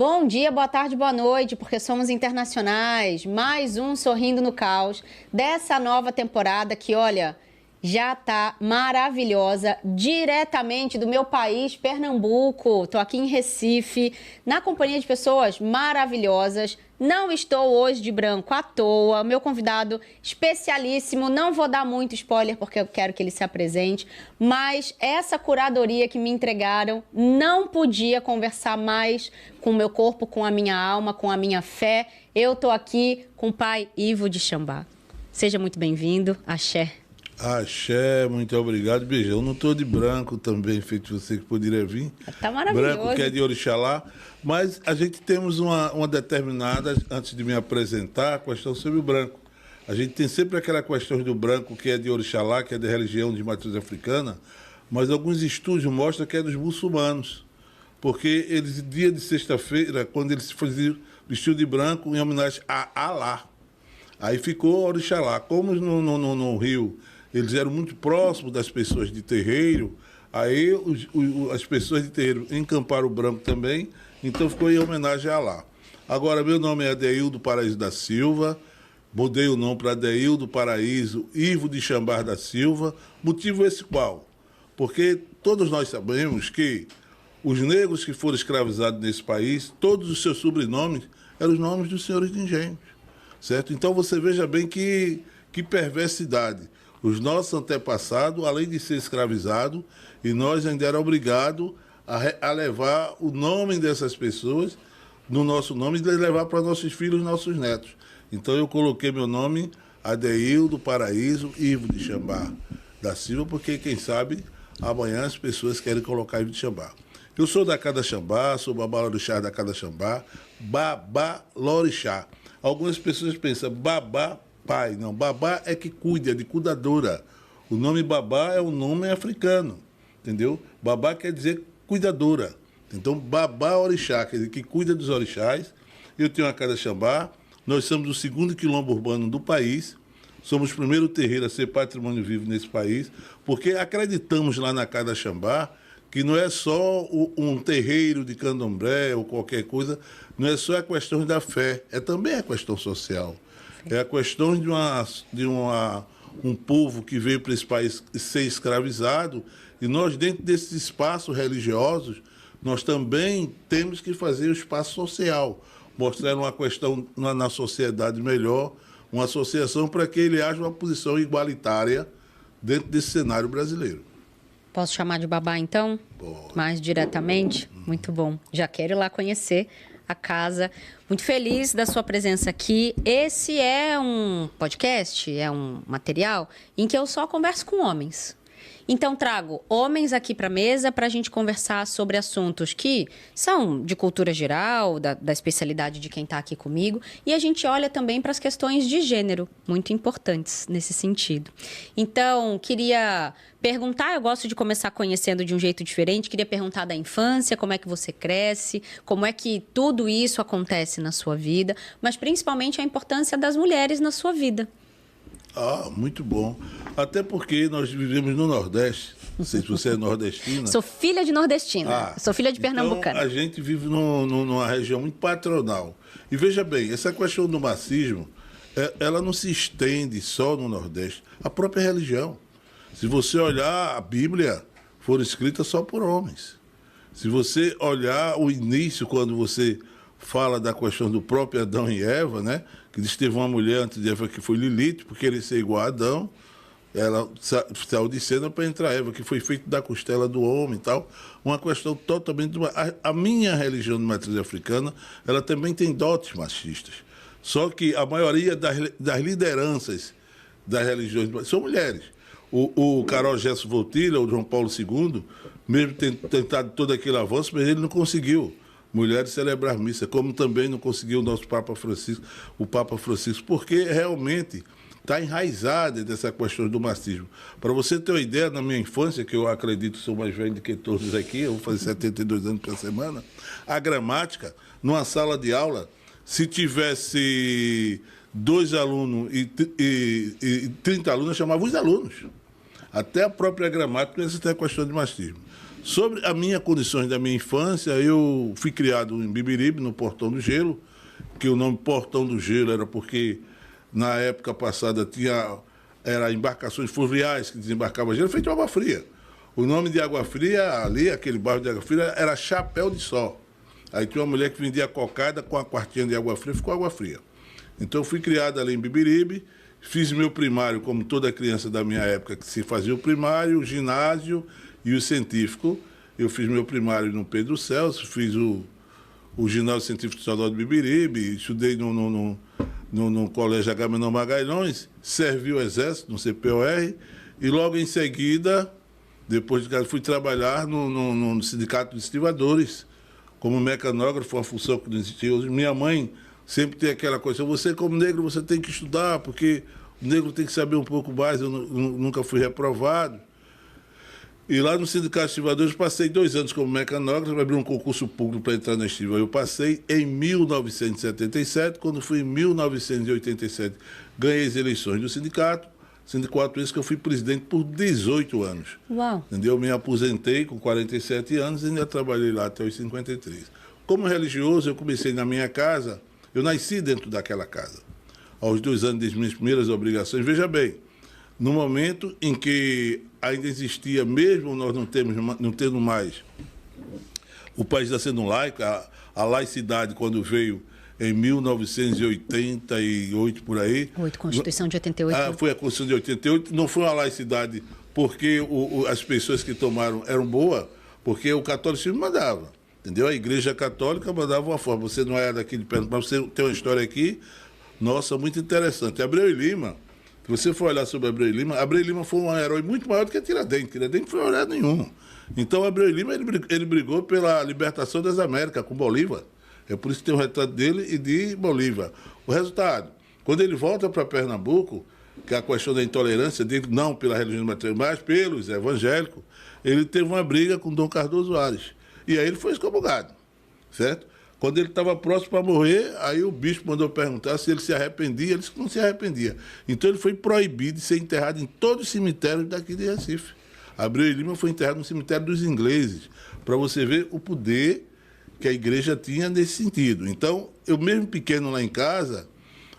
Bom dia, boa tarde, boa noite, porque somos internacionais. Mais um Sorrindo no Caos dessa nova temporada que, olha, já tá maravilhosa, diretamente do meu país, Pernambuco. Tô aqui em Recife, na companhia de pessoas maravilhosas. Não estou hoje de branco à toa. Meu convidado especialíssimo, não vou dar muito spoiler porque eu quero que ele se apresente, mas essa curadoria que me entregaram, não podia conversar mais com o meu corpo, com a minha alma, com a minha fé. Eu tô aqui com o pai Ivo de Xambá. Seja muito bem-vindo, axé. Axé, muito obrigado. Beijão. Eu não estou de branco também, feito você que poderia vir. Tá maravilhoso. Branco que é de Orixalá. Mas a gente temos uma determinada, antes de me apresentar, questão sobre o branco. A gente tem sempre aquela questão do branco que é de Orixalá, que é de religião de matriz africana, mas alguns estudos mostram que é dos muçulmanos. Porque eles, dia de sexta-feira, quando eles faziam vestido de branco, em homenagem a Alá. Aí ficou Orixalá. Como no Rio eles eram muito próximos das pessoas de terreiro, aí as pessoas de terreiro encamparam o branco também, então ficou em homenagem a Alá. Agora, meu nome é Adeildo Paraíso da Silva, mudei o nome para Adeildo Paraíso Ivo de Xambá da Silva, motivo esse qual? Porque todos nós sabemos que os negros que foram escravizados nesse país, todos os seus sobrenomes eram os nomes dos senhores de engenho, certo? Então você veja bem que perversidade. Os nossos antepassados, além de ser escravizados, e nós ainda era obrigados a levar o nome dessas pessoas no nosso nome e levar para nossos filhos e nossos netos. Então eu coloquei meu nome Adeildo Paraíso Ivo de Xambá da Silva, porque quem sabe amanhã as pessoas querem colocar Ivo de Xambá. Eu sou da Cada Xambá, sou Babá Lorixá da Cada Xambá, Babá Lorixá. Algumas pessoas pensam babá pai. Não, babá é que cuida, é de cuidadora. O nome babá é um nome africano, entendeu? Babá quer dizer cuidadora. Então, babá orixá, quer dizer que cuida dos orixás. Eu tenho a Cada Xambá, nós somos o segundo quilombo urbano do país, somos o primeiro terreiro a ser patrimônio vivo nesse país, porque acreditamos lá na Cada Xambá que não é só um terreiro de candomblé ou qualquer coisa, não é só a questão da fé, é também a questão social. É a questão de um povo que veio para esse país ser escravizado, e nós, dentro desses espaços religiosos, nós também temos que fazer o espaço social, mostrar uma questão na sociedade melhor, uma associação para que ele haja uma posição igualitária dentro desse cenário brasileiro. Posso chamar de babá, então? Pode. Mais diretamente? Muito bom. Já quero ir lá conhecer a casa. Muito feliz da sua presença aqui. Esse é um podcast, é um material em que eu só converso com homens. Então, trago homens aqui para a mesa para a gente conversar sobre assuntos que são de cultura geral, da especialidade de quem está aqui comigo. E a gente olha também para as questões de gênero, muito importantes nesse sentido. Então, queria perguntar, eu gosto de começar conhecendo de um jeito diferente, queria perguntar da infância, como é que você cresce, como é que tudo isso acontece na sua vida, mas principalmente a importância das mulheres na sua vida. Ah, muito bom. Até porque nós vivemos no Nordeste. Não sei se você é nordestina. Sou filha de nordestina. Sou filha de pernambucana. Então, a gente vive numa região muito patronal. E veja bem, essa questão do marxismo, ela não se estende só no Nordeste. A própria religião. Se você olhar a Bíblia, foram escritas só por homens. Se você olhar o início, quando você fala da questão do próprio Adão e Eva, né? Que diz que teve uma mulher antes de Eva que foi Lilith, porque ele ser igual a Adão, ela saiu de cena para entrar Eva, que foi feito da costela do homem e tal. Uma questão totalmente... A minha religião de matriz africana, ela também tem dotes machistas. Só que a maioria das lideranças das religiões são mulheres. O Carol Gesso Voltilha, o João Paulo II, mesmo tendo tentado todo aquele avanço, mas ele não conseguiu mulheres celebrar missa, como também não conseguiu o nosso Papa Francisco, porque realmente está enraizada dessa questão do marxismo. Para você ter uma ideia, na minha infância, que eu acredito sou mais velho do que todos aqui, eu vou fazer 72 anos por semana, a gramática, numa sala de aula, se tivesse 2 alunos e 30 alunos, eu chamava os alunos. Até a própria gramática, essa tem a questão de machismo. Sobre as minhas condições da minha infância, eu fui criado em Bibiribe, no Portão do Gelo, que o nome Portão do Gelo era porque, na época passada, era embarcações fluviais que desembarcavam gelo, feito água fria. O nome de água fria, ali, aquele bairro de água fria, era Chapéu de Sol. Aí tinha uma mulher que vendia cocada com a quartinha de água fria, ficou água fria. Então, eu fui criado ali em Bibiribe, fiz meu primário, como toda criança da minha época, que se fazia o primário, o ginásio e o científico. Eu fiz meu primário no Pedro Celso, fiz o ginásio científico estadual de Bibiribe, estudei no Colégio Agamenon Magalhães, servi o Exército, no CPOR, e logo em seguida, depois de casa, fui trabalhar no Sindicato de Estivadores, como mecanógrafo, uma função que não existia hoje. Minha mãe sempre tem aquela coisa, você como negro, você tem que estudar, porque o negro tem que saber um pouco mais, eu nunca fui reprovado. E lá no Sindicato de Estivadores, passei 2 anos como mecanógrafo, abri um concurso público para entrar na estiva. Eu passei em 1977, quando fui em 1987, ganhei as eleições do sindicato esse que eu fui presidente por 18 anos. Uau! Entendeu? Eu me aposentei com 47 anos e ainda trabalhei lá até os 53. Como religioso, eu comecei na minha casa, eu nasci dentro daquela casa. Aos 2 anos das minhas primeiras obrigações, veja bem, no momento em que ainda existia, mesmo nós não tendo mais, o país está sendo laico, a laicidade, quando veio em 1988, por aí. Constituição de 88. Foi a Constituição de 88, não foi uma laicidade porque as pessoas que tomaram eram boas, porque o catolicismo mandava, entendeu? A Igreja Católica mandava uma forma, você não é daqui de Pernambuco, mas você tem uma história aqui, nossa, muito interessante. Abreu e Lima, se você for olhar sobre Abreu e Lima foi um herói muito maior do que Tiradentes não foi herói nenhum. Então, Abreu e Lima, ele brigou pela libertação das Américas com Bolívar. É por isso que tem o retrato dele e de Bolívar. O resultado, quando ele volta para Pernambuco, que é a questão da intolerância dele, não pela religião matriz, mas pelos evangélicos, ele teve uma briga com Dom Cardoso Ares. E aí ele foi excomungado, certo? Quando ele estava próximo para morrer, aí o bispo mandou perguntar se ele se arrependia, ele disse que não se arrependia. Então ele foi proibido de ser enterrado em todos os cemitérios daqui de Recife. Abreu e Lima foi enterrado no cemitério dos ingleses, para você ver o poder que a igreja tinha nesse sentido. Então, eu mesmo pequeno lá em casa,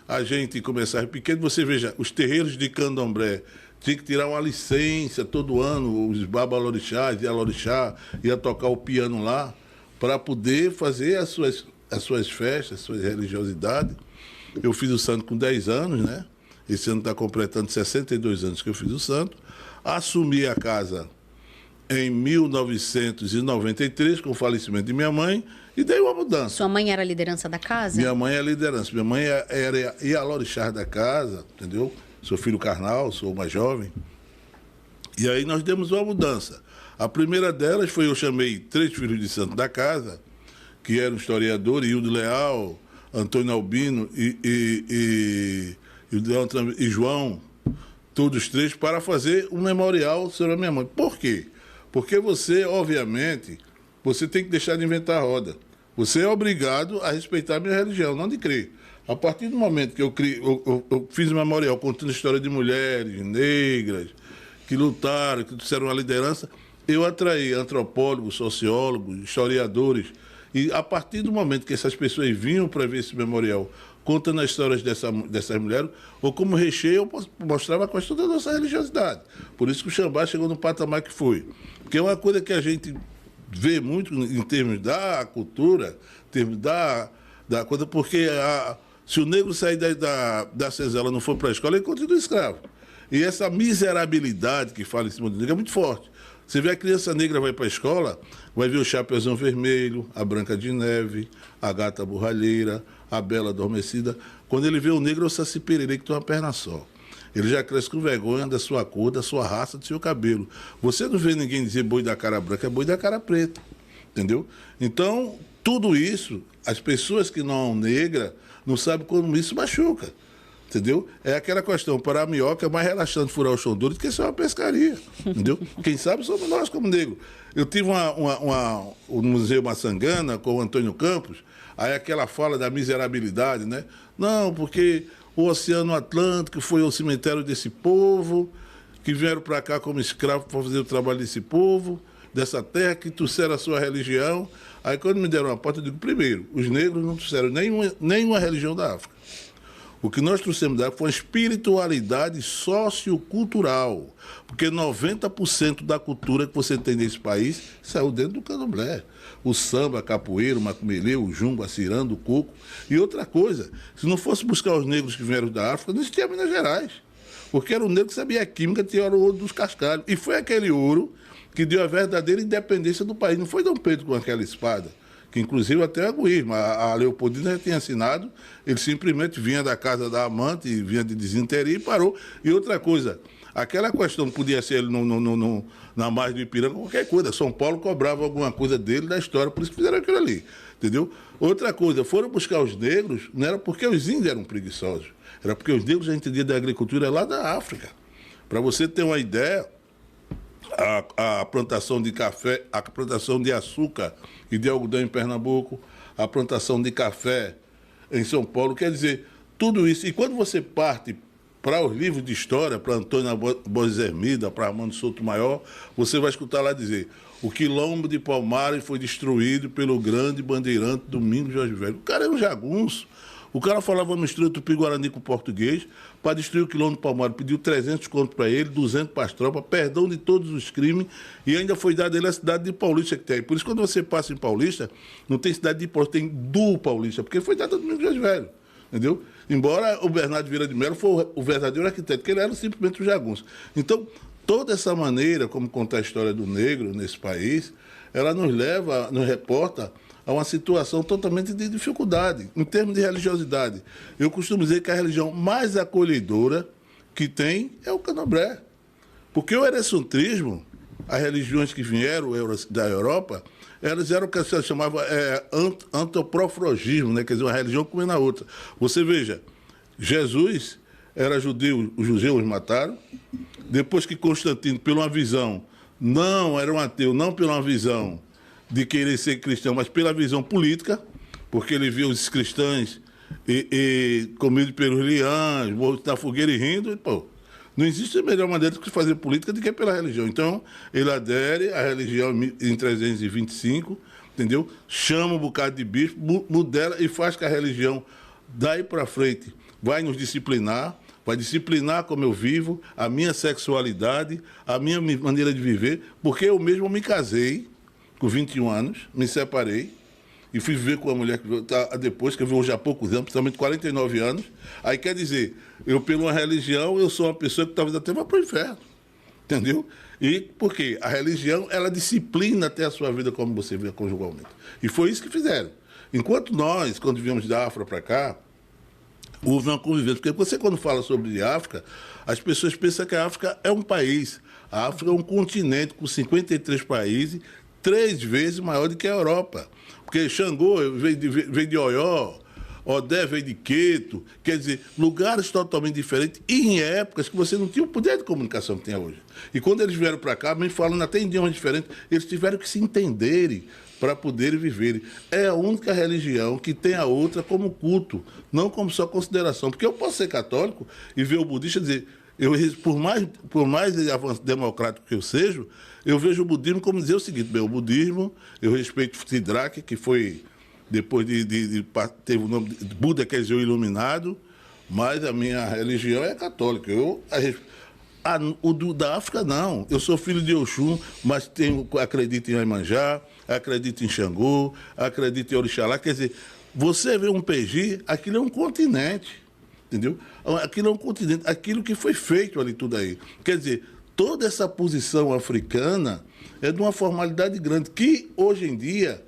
a gente começava pequeno, você veja, os terreiros de candomblé tinha que tirar uma licença todo ano, os babalorixás e alorixá, ia tocar o piano lá, para poder fazer as suas festas, as suas religiosidades. Eu fiz o santo com 10 anos, né? Esse ano está completando 62 anos que eu fiz o santo. Assumi a casa em 1993, com o falecimento de minha mãe, e dei uma mudança. Sua mãe era a liderança da casa? Minha mãe é a liderança. Minha mãe era Ialorixá da casa, entendeu? Sou filho carnal, sou mais jovem. E aí nós demos uma mudança. A primeira delas foi, eu chamei 3 filhos de santo da casa, que eram historiadores, Hildo Leal, Antônio Albino e João, todos 3, para fazer um memorial sobre a minha mãe. Por quê? Porque você, obviamente, você tem que deixar de inventar a roda. Você é obrigado a respeitar a minha religião, não de crer. A partir do momento que eu fiz um memorial contando a história de mulheres negras que lutaram, que trouxeram a liderança, eu atraí antropólogos, sociólogos, historiadores, e a partir do momento que essas pessoas vinham para ver esse memorial, contando as histórias dessas mulheres, ou como recheio, eu mostrava a questão da nossa religiosidade. Por isso que o Xambá chegou no patamar que foi. Porque é uma coisa que a gente vê muito em termos da cultura, em termos da coisa, porque se o negro sair da senzala e não for para a escola, ele continua escravo. E essa miserabilidade que fala em cima do negro é muito forte. Você vê a criança negra vai para a escola, vai ver o Chapeuzinho Vermelho, a Branca de Neve, a Gata Borralheira, a Bela Adormecida. Quando ele vê o negro, é o Saci Pererê, que tem uma perna só. Ele já cresce com vergonha da sua cor, da sua raça, do seu cabelo. Você não vê ninguém dizer boi da cara branca, é boi da cara preta. Entendeu? Então, tudo isso, as pessoas que não são negras não sabem como isso machuca. Entendeu? É aquela questão, para a minhoca é mais relaxante furar o chão duro do que ser uma pescaria. Entendeu? Quem sabe somos nós como negros. Eu tive no Museu Maçangana com o Antônio Campos, aí aquela fala da miserabilidade, né? Não, porque o Oceano Atlântico foi o cemitério desse povo, que vieram para cá como escravos para fazer o trabalho desse povo, dessa terra que trouxeram a sua religião. Aí quando me deram a porta, eu digo, primeiro, os negros não trouxeram nenhuma religião da África. O que nós trouxemos da África foi uma espiritualidade sociocultural, porque 90% da cultura que você tem nesse país saiu dentro do candomblé. O samba, a capoeira, o macumelê, o jumbo, a ciranda, o coco. E outra coisa, se não fosse buscar os negros que vieram da África, não existia Minas Gerais. Porque era o negro que sabia a química, tinha o ouro dos cascalhos. E foi aquele ouro que deu a verdadeira independência do país. Não foi Dom Pedro com aquela espada, que inclusive até a Leopoldina já tinha assinado, ele simplesmente vinha da casa da amante, vinha de desinteria e parou. E outra coisa, aquela questão podia ser na margem do Ipiranga, qualquer coisa. São Paulo cobrava alguma coisa dele da história, por isso que fizeram aquilo ali, entendeu? Outra coisa, foram buscar os negros, não era porque os índios eram preguiçosos, era porque os negros já entendiam da agricultura lá da África. Para você ter uma ideia, a plantação de café, a plantação de açúcar e de algodão em Pernambuco, a plantação de café em São Paulo, quer dizer, tudo isso. E quando você parte para os livros de história, para Antônio Borges Hermida, para Armando Sotomayor, você vai escutar lá dizer: o quilombo de Palmares foi destruído pelo grande bandeirante Domingos Jorge Velho. O cara é um jagunço. O cara falava mistura tupi-guarani com português para destruir o quilombo de Palmares. Pediu 300 contos para ele, 200 para as tropas, perdão de todos os crimes, e ainda foi dado a ele a cidade de Paulista que tem aí. Por isso, quando você passa em Paulista, não tem cidade de Paulista, tem do Paulista, porque foi dado a Domingos Jorge Velho, entendeu? Embora o Bernardo Vieira de Mello fosse o verdadeiro arquiteto, porque ele era simplesmente um jagunço. Então, toda essa maneira como contar a história do negro nesse país, ela nos leva, nos reporta a uma situação totalmente de dificuldade, em termos de religiosidade. Eu costumo dizer que a religião mais acolhedora que tem é o candomblé. Porque o erecentrismo, as religiões que vieram da Europa, elas eram o que se chamava antropofagismo, né? Quer dizer, uma religião comendo a outra. Você veja, Jesus era judeu, os judeus mataram. Depois que Constantino, pela uma visão, não era um ateu, não pela uma visão de querer ser cristão, mas pela visão política, porque ele viu os cristãos comidos pelos leões, mortos na fogueira e rindo, e, pô, não existe a melhor maneira de fazer política do que pela religião. Então, ele adere à religião em 325, entendeu? Chama um bocado de bispo, modela e faz que a religião, daí para frente, vai nos disciplinar, vai disciplinar como eu vivo, a minha sexualidade, a minha maneira de viver, porque eu mesmo me casei com 21 anos, me separei e fui viver com uma mulher que depois, que eu vi hoje há poucos anos, principalmente 49 anos. Aí quer dizer, eu pela uma religião, eu sou uma pessoa que talvez até vá para o inferno, entendeu? E por quê? A religião, ela disciplina até a sua vida como você vê conjugalmente. E foi isso que fizeram. Enquanto nós, quando viemos da África para cá, houve uma convivência. Porque você, quando fala sobre África, as pessoas pensam que a África é um país. A África é um continente com 53 países, 3 vezes maior do que a Europa. Porque Xangô veio de Oió, Odé veio de Queto, quer dizer, lugares totalmente diferentes e em épocas que você não tinha o poder de comunicação que tem hoje. E quando eles vieram para cá, mesmo falando até em idiomas diferentes, eles tiveram que se entenderem para poderem viverem. É a única religião que tem a outra como culto, não como só consideração. Porque eu posso ser católico e ver o budista e dizer, por mais democrático que eu seja, eu vejo o budismo como dizer o seguinte: bem, o budismo, eu respeito Siddhartha, que foi, depois teve o nome de Buda, quer dizer, o iluminado, mas a minha religião é católica. Da África, não. Eu sou filho de Oxum, mas acredito em Iemanjá, acredito em Xangô, acredito em Orixalá. Quer dizer, você vê um PG, aquilo é um continente. Entendeu? Aquilo é um continente, aquilo que foi feito ali tudo aí. Quer dizer, toda essa posição africana é de uma formalidade grande, que hoje em dia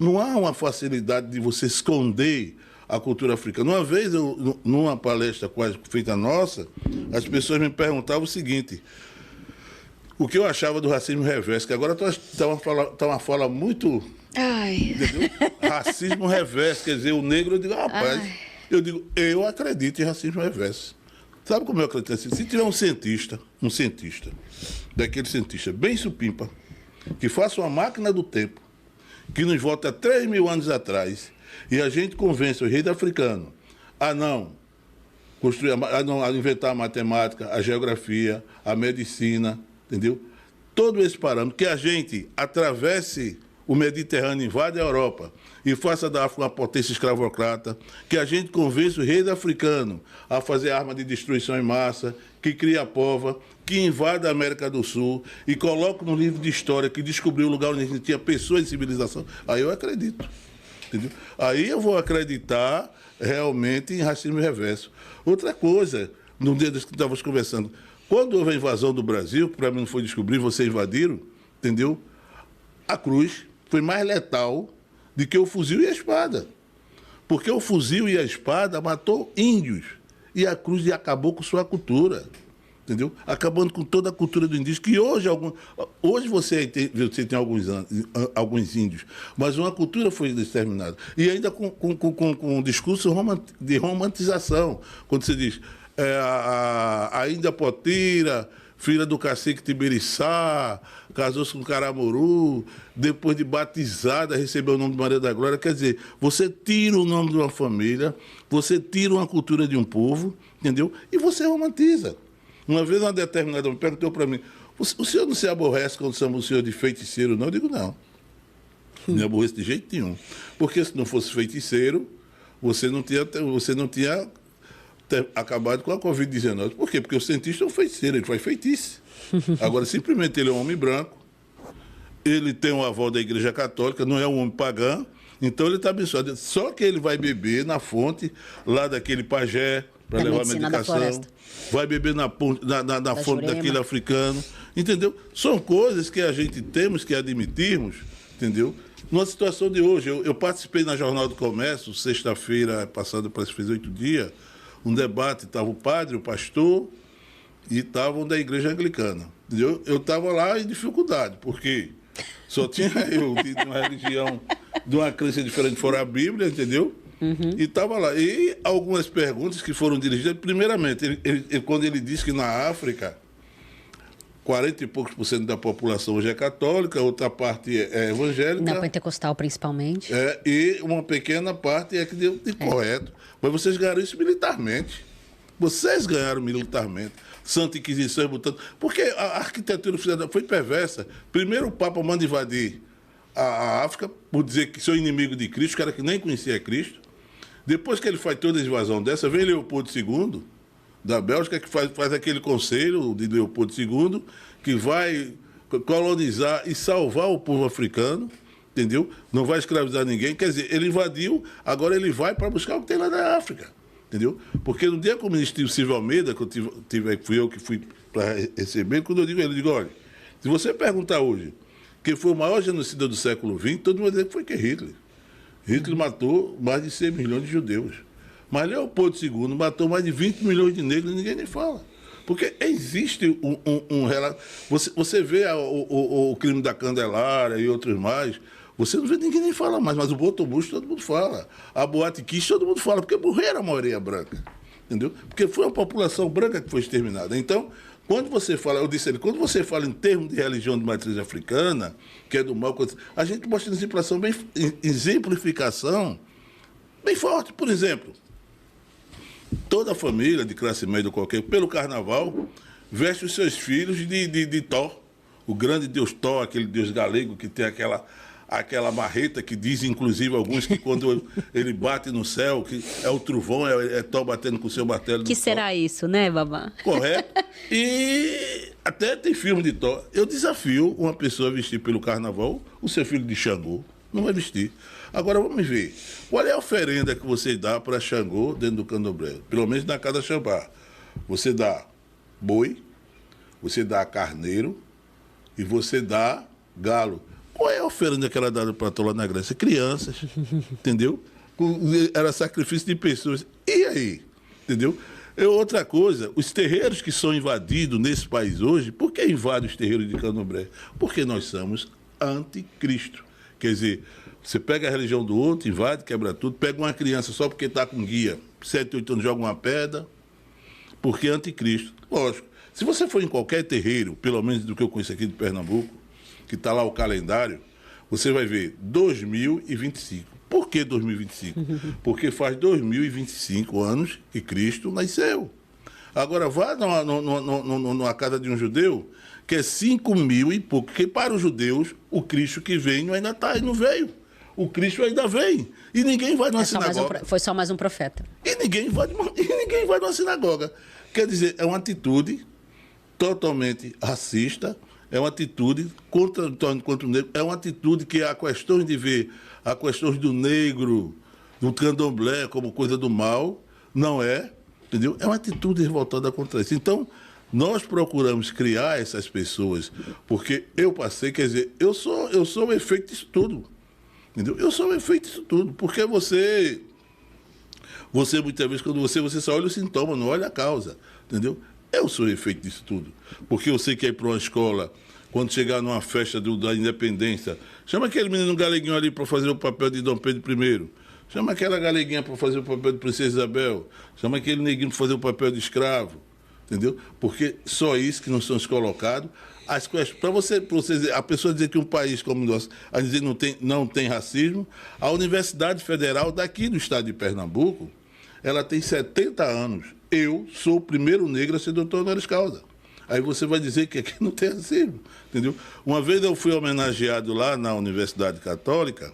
não há uma facilidade de você esconder a cultura africana. Uma vez, numa palestra quase feita nossa, as pessoas me perguntavam o seguinte: o que eu achava do racismo reverso, que agora está uma fala muito... Entendeu? Racismo reverso, quer dizer, o negro, eu digo, rapaz... eu acredito em racismo reverso. Sabe como eu acredito assim? Se tiver um cientista, daquele cientista bem supimpa, que faça uma máquina do tempo, que nos volta 3 mil anos atrás, e a gente convence os reis africanos a não inventar a matemática, a geografia, a medicina, entendeu? todo esse parâmetro, que a gente atravesse o Mediterrâneo, invade a Europa e faça da África uma potência escravocrata, que a gente convença os reis africanos a fazer arma de destruição em massa, que cria a pova, que invada a América do Sul e coloca no livro de história que descobriu o lugar onde tinha pessoas de civilização, aí eu acredito. Entendeu? Aí eu vou acreditar realmente em racismo reverso. Outra coisa, no dia que estávamos conversando, quando houve a invasão do Brasil, que para mim não foi descobrir, vocês invadiram, entendeu? A cruz foi mais letal do que o fuzil e a espada. Porque o fuzil e a espada matou índios. E a cruz acabou com sua cultura. Entendeu? Acabando com toda a cultura do indígena, que hoje você tem alguns índios, mas uma cultura foi exterminada. E ainda com um discurso de romantização, quando você diz a Índia Potira, filha do cacique Tibiriçá, casou-se com Caramuru, depois de batizada, recebeu o nome de Maria da Glória. Quer dizer, você tira o nome de uma família, você tira uma cultura de um povo, entendeu? E você romantiza. Uma vez uma determinada me perguntou para mim, o senhor não se aborrece quando chama o senhor de feiticeiro, não? Eu digo, não. Não me aborreço de jeito nenhum. Porque se não fosse feiticeiro, você não tinha acabado com a Covid-19. Por quê? Porque o cientista é um feiticeiro, ele faz feitiço. Agora, simplesmente ele é um homem branco, ele tem um aval da Igreja Católica, não é um homem pagão, então ele está abençoado. Só que ele vai beber na fonte lá daquele pajé, para levar a medicação, vai beber na fonte daquele africano, entendeu? São coisas que a gente temos que admitirmos, entendeu? Numa situação de hoje, eu participei na Jornal do Comércio, sexta-feira passada, parece que fez 8 dias, um debate, estava o padre, o pastor, e estavam da igreja anglicana, entendeu? Eu estava lá em dificuldade, porque só tinha eu de uma religião, de uma crença diferente fora a Bíblia, entendeu? Uhum. E estava lá. E algumas perguntas que foram dirigidas, primeiramente, quando ele disse que na África, 40 e poucos por cento da população hoje é católica, outra parte é evangélica. Na pentecostal, principalmente. E uma pequena parte é que deu de correto. Mas vocês ganharam isso militarmente. Vocês ganharam militarmente. Santa Inquisição botando. Porque a arquitetura foi perversa. Primeiro o Papa manda invadir a África, por dizer que sou inimigo de Cristo, cara que nem conhecia Cristo. Depois que ele faz toda a invasão dessa, vem Leopoldo II, da Bélgica, que faz aquele conselho de Leopoldo II, que vai colonizar e salvar o povo africano, entendeu? Não vai escravizar ninguém. Quer dizer, ele invadiu, agora ele vai para buscar o que tem lá na África, entendeu? Porque no dia que o ministro Silvio Almeida, que fui eu que fui para receber, quando eu digo ele, olha, se você perguntar hoje quem foi o maior genocida do século XX, todo mundo vai dizer que foi Hitler. Hitler matou mais de 100 milhões de judeus. Mas Leopoldo II matou mais de 20 milhões de negros e ninguém nem fala. Porque existe um relato. Você vê o crime da Candelária e outros mais, você não vê ninguém nem fala mais, mas o Botobush todo mundo fala. A Boate Kiss todo mundo fala, porque morreram a maioria branca. Entendeu? Porque foi a população branca que foi exterminada. Então, quando você fala, eu disse a ele, quando você fala em termos de religião de matriz africana, que é do mal, a gente mostra exemplificação bem forte. Por exemplo, toda família de classe média qualquer, pelo carnaval, veste os seus filhos de Thor, o grande deus Thor, aquele deus galego que tem aquela marreta que diz, inclusive, alguns que quando ele bate no céu, que é o trovão, é Thor batendo com o seu martelo. Que será isso, né, Babá? Correto. E até tem filme de Thor. Eu desafio uma pessoa a vestir pelo carnaval o seu filho de Xangô. Não vai vestir. Agora, vamos ver. Qual é a oferenda que você dá para Xangô dentro do candomblé? Pelo menos na casa Xambá. Você dá boi, você dá carneiro e você dá galo. Qual é a oferenda que era dada para Thor lá na Grécia? Crianças, entendeu? Era sacrifício de pessoas. E aí? Entendeu? Outra coisa, os terreiros que são invadidos nesse país hoje, por que invadem os terreiros de candomblé? Porque nós somos anticristo. Quer dizer, você pega a religião do outro, invade, quebra tudo, pega uma criança só porque está com guia, 7, 8 anos, joga uma pedra, porque é anticristo. Lógico, se você for em qualquer terreiro, pelo menos do que eu conheço aqui de Pernambuco, que está lá o calendário, você vai ver 2025. Por que 2025? Porque faz 2025 anos que Cristo nasceu. Agora, vá numa casa de um judeu, que é 5 mil e pouco, porque para os judeus, o Cristo que vem ainda está, e não veio. O Cristo ainda vem. E ninguém vai numa sinagoga. Foi só mais um profeta. E ninguém vai numa sinagoga. Quer dizer, é uma atitude totalmente racista, é uma atitude contra o negro, é uma atitude que a questão de ver a questão do negro, do candomblé como coisa do mal, não é, entendeu? É uma atitude revoltada contra isso. Então, nós procuramos criar essas pessoas, porque eu passei, quer dizer, eu sou o efeito disso tudo. Entendeu? Eu sou o efeito disso tudo, porque você muitas vezes, quando você só olha o sintoma, não olha a causa, entendeu? Eu sou o efeito disso tudo, porque eu sei que ir para uma escola, quando chegar numa festa da independência, chama aquele menino galeguinho ali para fazer o papel de Dom Pedro I, chama aquela galeguinha para fazer o papel de Princesa Isabel, chama aquele neguinho para fazer o papel de escravo, entendeu? Porque só isso que não somos colocados. Para você a pessoa dizer que um país como o nosso, a dizer não tem racismo, a Universidade Federal daqui do estado de Pernambuco, ela tem 70 anos. Eu sou o primeiro negro a ser doutor honoris causa. Aí você vai dizer que aqui não tem racismo, entendeu? Uma vez eu fui homenageado lá na Universidade Católica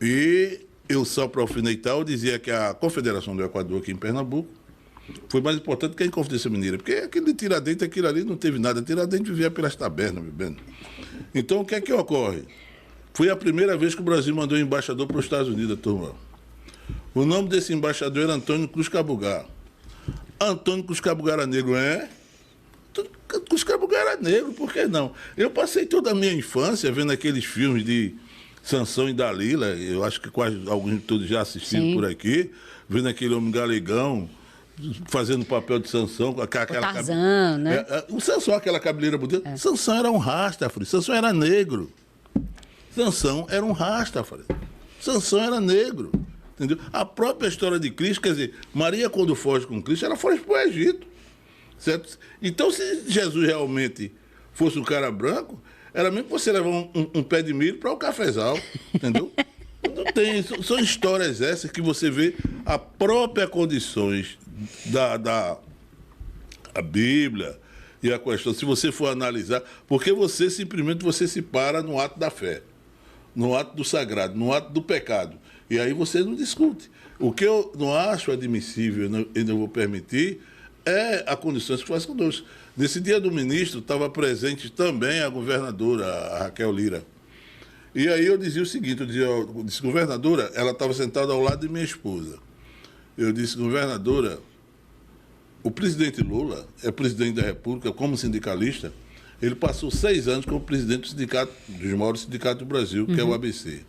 e eu só para alfinetar, eu dizia que a Confederação do Equador aqui em Pernambuco foi mais importante que a Inconfidência Mineira, porque aquele de Tiradentes, aquilo ali não teve nada. Tiradentes vivia pelas tabernas, bebendo. Então, o que é que ocorre? Foi a primeira vez que o Brasil mandou um embaixador para os Estados Unidos, turma. O nome desse embaixador era Antônio Cruz Cabugá. Antônio Cruz Cabugá era negro, é? Cruz Cabugá era negro, por que não? Eu passei toda a minha infância vendo aqueles filmes de Sansão e Dalila, eu acho que quase alguns todos já assistiram. Sim. Por aqui, vendo aquele homem galegão, fazendo o papel de Sansão, com aquela Tarzan, né? O Sansão, aquela cabeleira bonita. Sansão era um Rastafari, Sansão era negro. Sansão era um Rastafari. Sansão era negro. Entendeu? A própria história de Cristo, quer dizer, Maria, quando foge com Cristo, ela foge para o Egito. Certo? Então, se Jesus realmente fosse um cara branco, era mesmo que você levar um pé de milho para o cafezal. Entendeu? Não tem, são histórias essas que você vê a própria condições da Bíblia e a questão, se você for analisar, porque você simplesmente se para no ato da fé, no ato do sagrado, no ato do pecado, e aí você não discute. O que eu não acho admissível e não vou permitir é a condição que faz conosco. Nesse dia do ministro estava presente também a governadora, a Raquel Lira. E aí eu dizia o seguinte, eu disse, governadora, ela estava sentada ao lado de minha esposa. Eu disse, governadora, o presidente Lula é presidente da República, como sindicalista, ele passou 6 anos como presidente do sindicato, dos maiores sindicatos do Brasil, que é o ABC.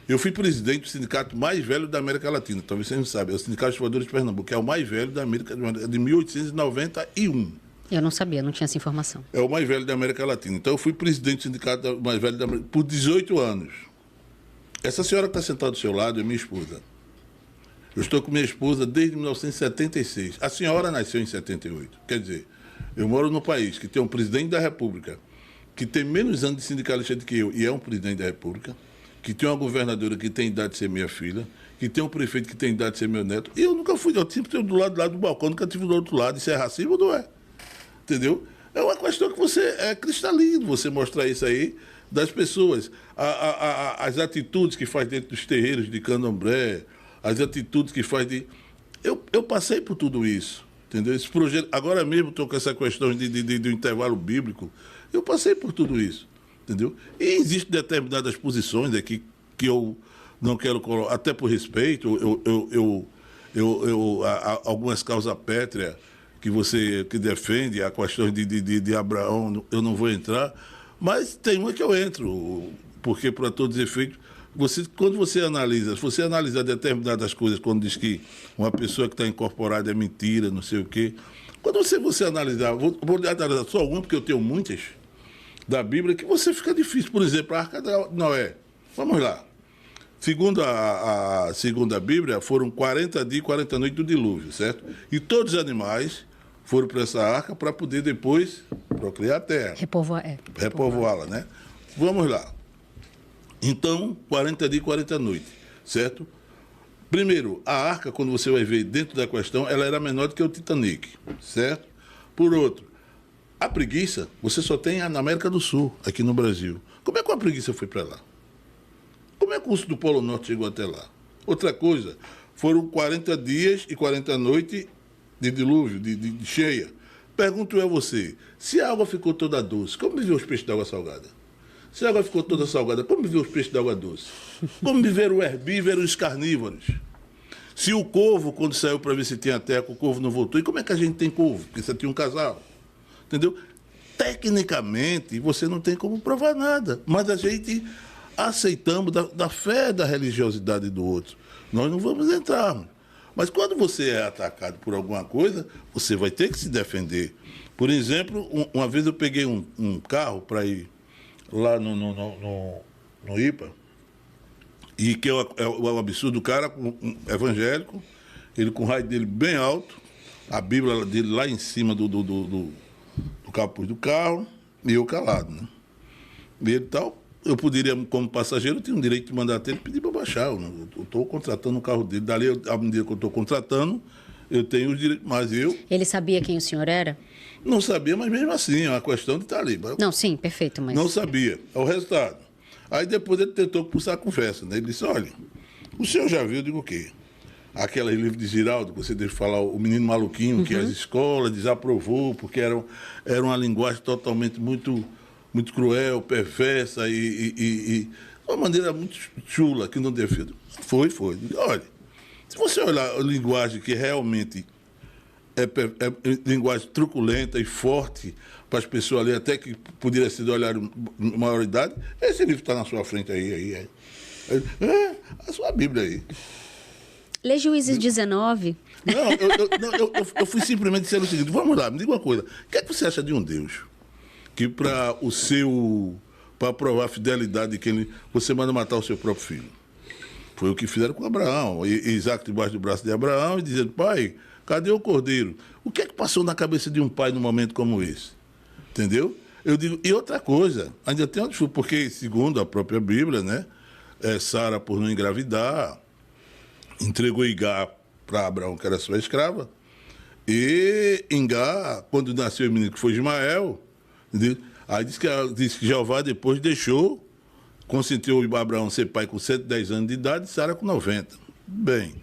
Eu fui presidente do sindicato mais velho da América Latina, talvez vocês não sabem, é o Sindicato dos Trabalhadores de Pernambuco, que é o mais velho da América, de 1891. Eu não sabia, não tinha essa informação. É o mais velho da América Latina. Então, eu fui presidente do sindicato mais velho da América por 18 anos. Essa senhora que está sentada do seu lado é minha esposa. Eu estou com minha esposa desde 1976. A senhora nasceu em 78. Quer dizer, eu moro num país que tem um presidente da República, que tem menos anos de sindicalista do que eu, e é um presidente da República, que tem uma governadora que tem idade de ser minha filha, que tem um prefeito que tem idade de ser meu neto. E eu nunca fui, eu sempre estive do lado do balcão, nunca estive do outro lado. Isso é racismo ou não é? Entendeu? É uma questão que você é cristalino, você mostrar isso aí das pessoas. As atitudes que faz dentro dos terreiros de candomblé, as atitudes que faz de... Eu passei por tudo isso, entendeu? Esse projeto, agora mesmo estou com essa questão do intervalo bíblico, eu passei por tudo isso, entendeu? E existem determinadas posições aqui que eu não quero colocar, até por respeito, algumas causas pétreas que defende, a questão de Abraão, eu não vou entrar, mas tem uma que eu entro, porque, para todos os efeitos, quando você analisa, se você analisar determinadas coisas, quando diz que uma pessoa que está incorporada é mentira, não sei o quê, quando você analisar, vou analisar só uma, porque eu tenho muitas, da Bíblia, que você fica difícil. Por exemplo, a Arca de Noé. Vamos lá. Segundo a Bíblia, foram 40 dias e 40 noites do dilúvio, certo? E todos os animais foram para essa arca para poder depois procriar a terra. Repovoá-la, né? Vamos lá. Então, 40 dias e 40 noites, certo? Primeiro, a arca, quando você vai ver dentro da questão, ela era menor do que o Titanic, certo? Por outro, a preguiça você só tem na América do Sul, aqui no Brasil. Como é que a preguiça foi para lá? Como é que o urso do Polo Norte chegou até lá? Outra coisa, foram 40 dias e 40 noites de dilúvio, de cheia. Pergunto eu a você, se a água ficou toda doce, como viveu os peixes d'água salgada? Se a água ficou toda salgada, como viveu os peixes d'água doce? Como viveram os herbívoros e os carnívoros? Se o corvo, quando saiu para ver se tinha teco, o corvo não voltou, e como é que a gente tem corvo? Porque você tinha um casal. Entendeu? Tecnicamente, você não tem como provar nada, mas a gente aceitamos da fé, da religiosidade do outro. Nós não vamos entrar. Mas quando você é atacado por alguma coisa, você vai ter que se defender. Por exemplo, uma vez eu peguei um carro para ir lá no IPA, e que é o absurdo do cara, um evangélico, ele com o raio dele bem alto, a Bíblia dele lá em cima do capuz do carro, e eu calado, né? E ele tal, eu poderia, como passageiro, eu tinha o direito de mandar até ele pedir para baixar. Eu estou contratando o carro dele. Dali, à medida que eu estou contratando, eu tenho os direitos. Mas eu. Ele sabia quem o senhor era? Não sabia, mas mesmo assim, é uma questão de estar ali. Não, sim, perfeito. Mas... Não sabia. É o resultado. Aí depois ele tentou puxar a conversa, né? Ele disse: olha, o senhor já viu? Eu digo o quê? Aquele livro de Giraldo, que você deve falar, o menino maluquinho, que as escolas desaprovou, porque era uma linguagem totalmente muito cruel, perversa e uma maneira muito chula, que não defendo. Foi. Olha, se você olhar a linguagem que realmente é linguagem truculenta e forte para as pessoas ali, até que poderia ser de olhar maioridade, esse livro está na sua frente aí. A sua Bíblia aí. Lê Juízes 19. Não, eu fui simplesmente dizer o seguinte: vamos lá, me diga uma coisa. O que é que você acha de um Deus que para provar a fidelidade de quem você manda matar o seu próprio filho? Foi o que fizeram com Abraão. E Isaac debaixo do braço de Abraão e dizendo: pai, cadê o cordeiro? O que é que passou na cabeça de um pai num momento como esse? Entendeu? Eu digo, e outra coisa, ainda tem outro, porque segundo a própria Bíblia, né, Sara, por não engravidar, entregou Igá para Abraão, que era sua escrava, e Igá, quando nasceu o menino que foi Ismael, entendeu? Aí diz que Jeová depois consentiu Abraão ser pai com 110 anos de idade e Sara com 90. Bem,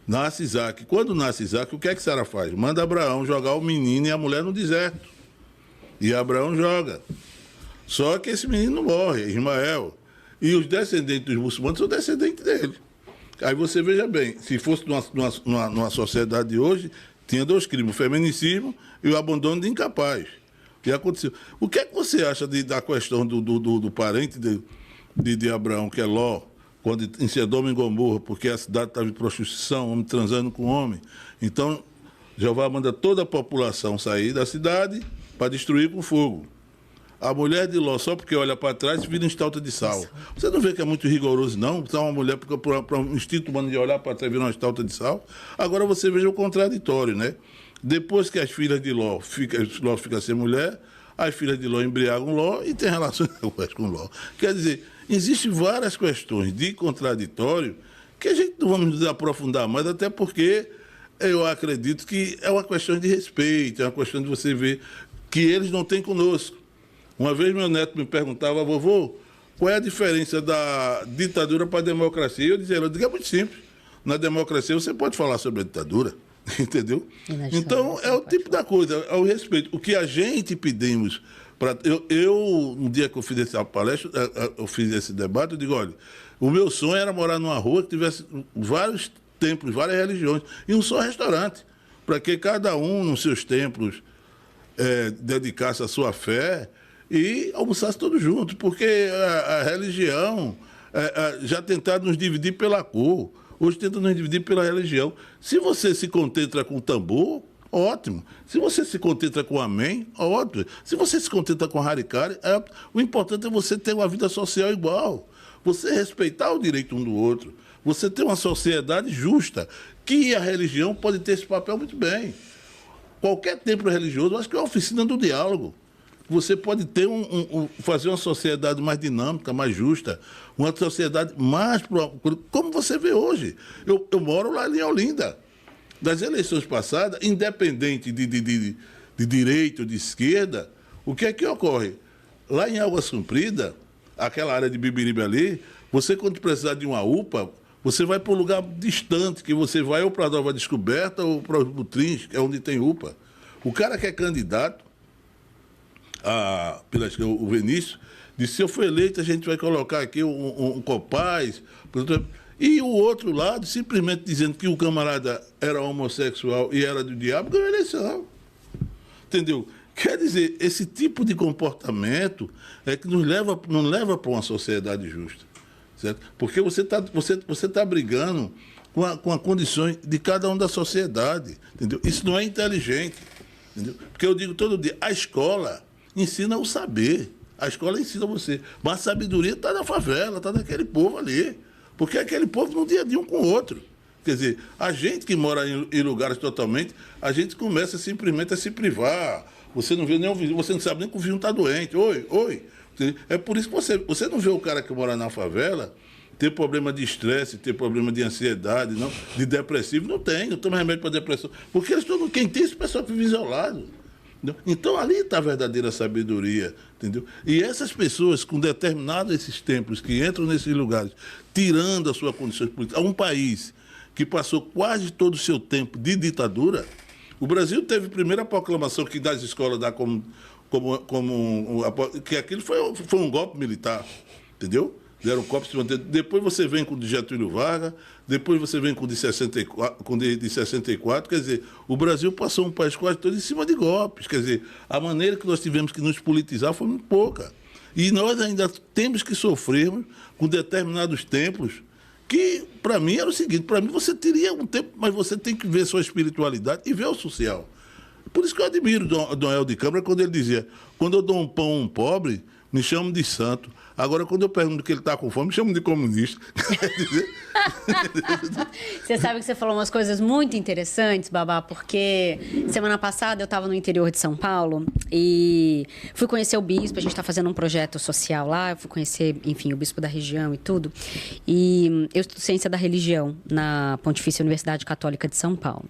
nasce Isaac. Quando nasce Isaac, o que é que Sara faz? Manda Abraão jogar o menino e a mulher no deserto. E Abraão joga. Só que esse menino morre, Ismael. E os descendentes dos muçulmanos são descendentes dele. Aí você veja bem, se fosse numa sociedade de hoje, tinha 2 crimes, o feminicídio e o abandono de incapaz. O que aconteceu? O que é que você acha da questão do parente de Abraão, que é Ló, quando em Sodoma e Gomorra, porque a cidade estava em prostituição, homem transando com homem. Então, Jeová manda toda a população sair da cidade para destruir com fogo. A mulher de Ló, só porque olha para trás, vira estalta de sal. Você não vê que é muito rigoroso, não? Então, uma mulher, para um instinto humano de olhar para trás, vira uma estalta de sal. Agora você veja o contraditório, né? Depois que as filhas de Ló ficam sem mulher, as filhas de Ló embriagam Ló e tem relações com Ló. Quer dizer, existem várias questões de contraditório que a gente não vamos nos aprofundar mais, até porque eu acredito que é uma questão de respeito, é uma questão de você ver que eles não têm conosco. Uma vez meu neto me perguntava: vovô, qual é a diferença da ditadura para a democracia? Eu digo, é muito simples. Na democracia você pode falar sobre a ditadura, entendeu? Então, é o tipo da coisa, é o respeito. O que a gente pedimos para... no dia que eu fiz essa palestra, eu fiz esse debate, eu digo, olha, o meu sonho era morar numa rua que tivesse vários templos, várias religiões, e um só restaurante, para que cada um, nos seus templos, dedicasse a sua fé e almoçasse todos juntos, porque a religião já tentaram nos dividir pela cor, hoje tentam nos dividir pela religião. Se você se contenta com o tambor, ótimo. Se você se contenta com o amém, ótimo. Se você se contenta com a harikari, o importante é você ter uma vida social igual, você respeitar o direito um do outro, você ter uma sociedade justa, que a religião pode ter esse papel muito bem. Qualquer templo religioso, eu acho que é a oficina do diálogo. você pode ter fazer uma sociedade mais dinâmica, mais justa, uma sociedade mais... Como você vê hoje. Eu moro lá em Olinda. Das eleições passadas, independente de direita ou de esquerda, o que é que ocorre? Lá em Águas Compridas, aquela área de Bibiribe ali, você, quando precisar de uma UPA, você vai para um lugar distante, que você vai ou para a Nova Descoberta ou para o Butrins, que é onde tem UPA. O cara que é candidato, o Vinícius, disse: se eu for eleito, a gente vai colocar aqui um Copaz. E o outro lado, simplesmente dizendo que o camarada era homossexual e era do diabo, ganhou a eleição. Entendeu? Quer dizer, esse tipo de comportamento é que nos leva para uma sociedade justa. Certo? Porque você tá brigando com as condições de cada um da sociedade. Entendeu? Isso não é inteligente. Entendeu? Porque eu digo todo dia, a escola ensina o saber. A escola ensina você. Mas a sabedoria está na favela, está naquele povo ali. Porque é aquele povo no dia a dia um com o outro. Quer dizer, a gente que mora em lugares totalmente, a gente começa simplesmente a se privar. Você não vê nem o vizinho, você não sabe nem que o vizinho está doente. Oi. É por isso que você não vê o cara que mora na favela ter problema de estresse, ter problema de ansiedade, não, de depressivo. Não toma remédio para depressão. Porque quem tem esse pessoal que vive isolado. Entendeu? Então, ali está a verdadeira sabedoria, entendeu? E essas pessoas, com determinados esses templos, que entram nesses lugares, tirando a sua condição política, um país que passou quase todo o seu tempo de ditadura, o Brasil teve a primeira proclamação que das escolas dá que aquilo foi um golpe militar, entendeu? Deram um golpe de manter. Depois você vem com o de Getúlio Vargas, depois você vem com o de 64, quer dizer, o Brasil passou um país quase todo em cima de golpes, quer dizer, a maneira que nós tivemos que nos politizar foi muito pouca. E nós ainda temos que sofrermos com determinados templos que, para mim, era o seguinte, para mim você teria um tempo, mas você tem que ver sua espiritualidade e ver o social. Por isso que eu admiro o Dom Helder de Câmara quando ele dizia: quando eu dou um pão a um pobre, me chamam de santo. Agora, quando eu pergunto que ele está com fome, me chamam de comunista. Você sabe que você falou umas coisas muito interessantes, Babá, porque semana passada eu estava no interior de São Paulo e fui conhecer o bispo. A gente está fazendo um projeto social lá. Eu fui conhecer, enfim, o bispo da região e tudo. E eu estudo ciência da religião na Pontifícia Universidade Católica de São Paulo.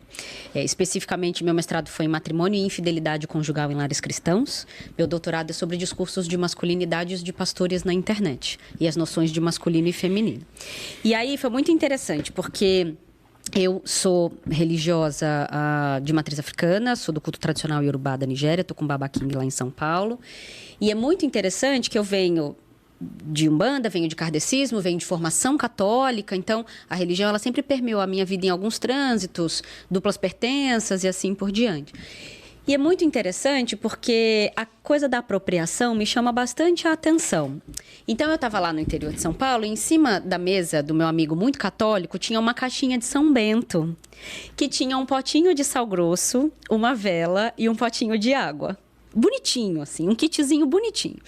Especificamente, meu mestrado foi em matrimônio e infidelidade conjugal em lares cristãos. Meu doutorado é sobre discursos de masculinidades de pastores na internet e as noções de masculino e feminino. E aí foi muito interessante, porque eu sou religiosa de matriz africana, sou do culto tradicional iorubá da Nigéria, estou com Baba King lá em São Paulo. E é muito interessante que eu venho de Umbanda, venho de kardecismo, venho de formação católica, então a religião ela sempre permeou a minha vida em alguns trânsitos, duplas pertenças e assim por diante. E é muito interessante porque a coisa da apropriação me chama bastante a atenção. Então, eu estava lá no interior de São Paulo e em cima da mesa do meu amigo muito católico tinha uma caixinha de São Bento, que tinha um potinho de sal grosso, uma vela e um potinho de água. Bonitinho, assim, um kitzinho bonitinho.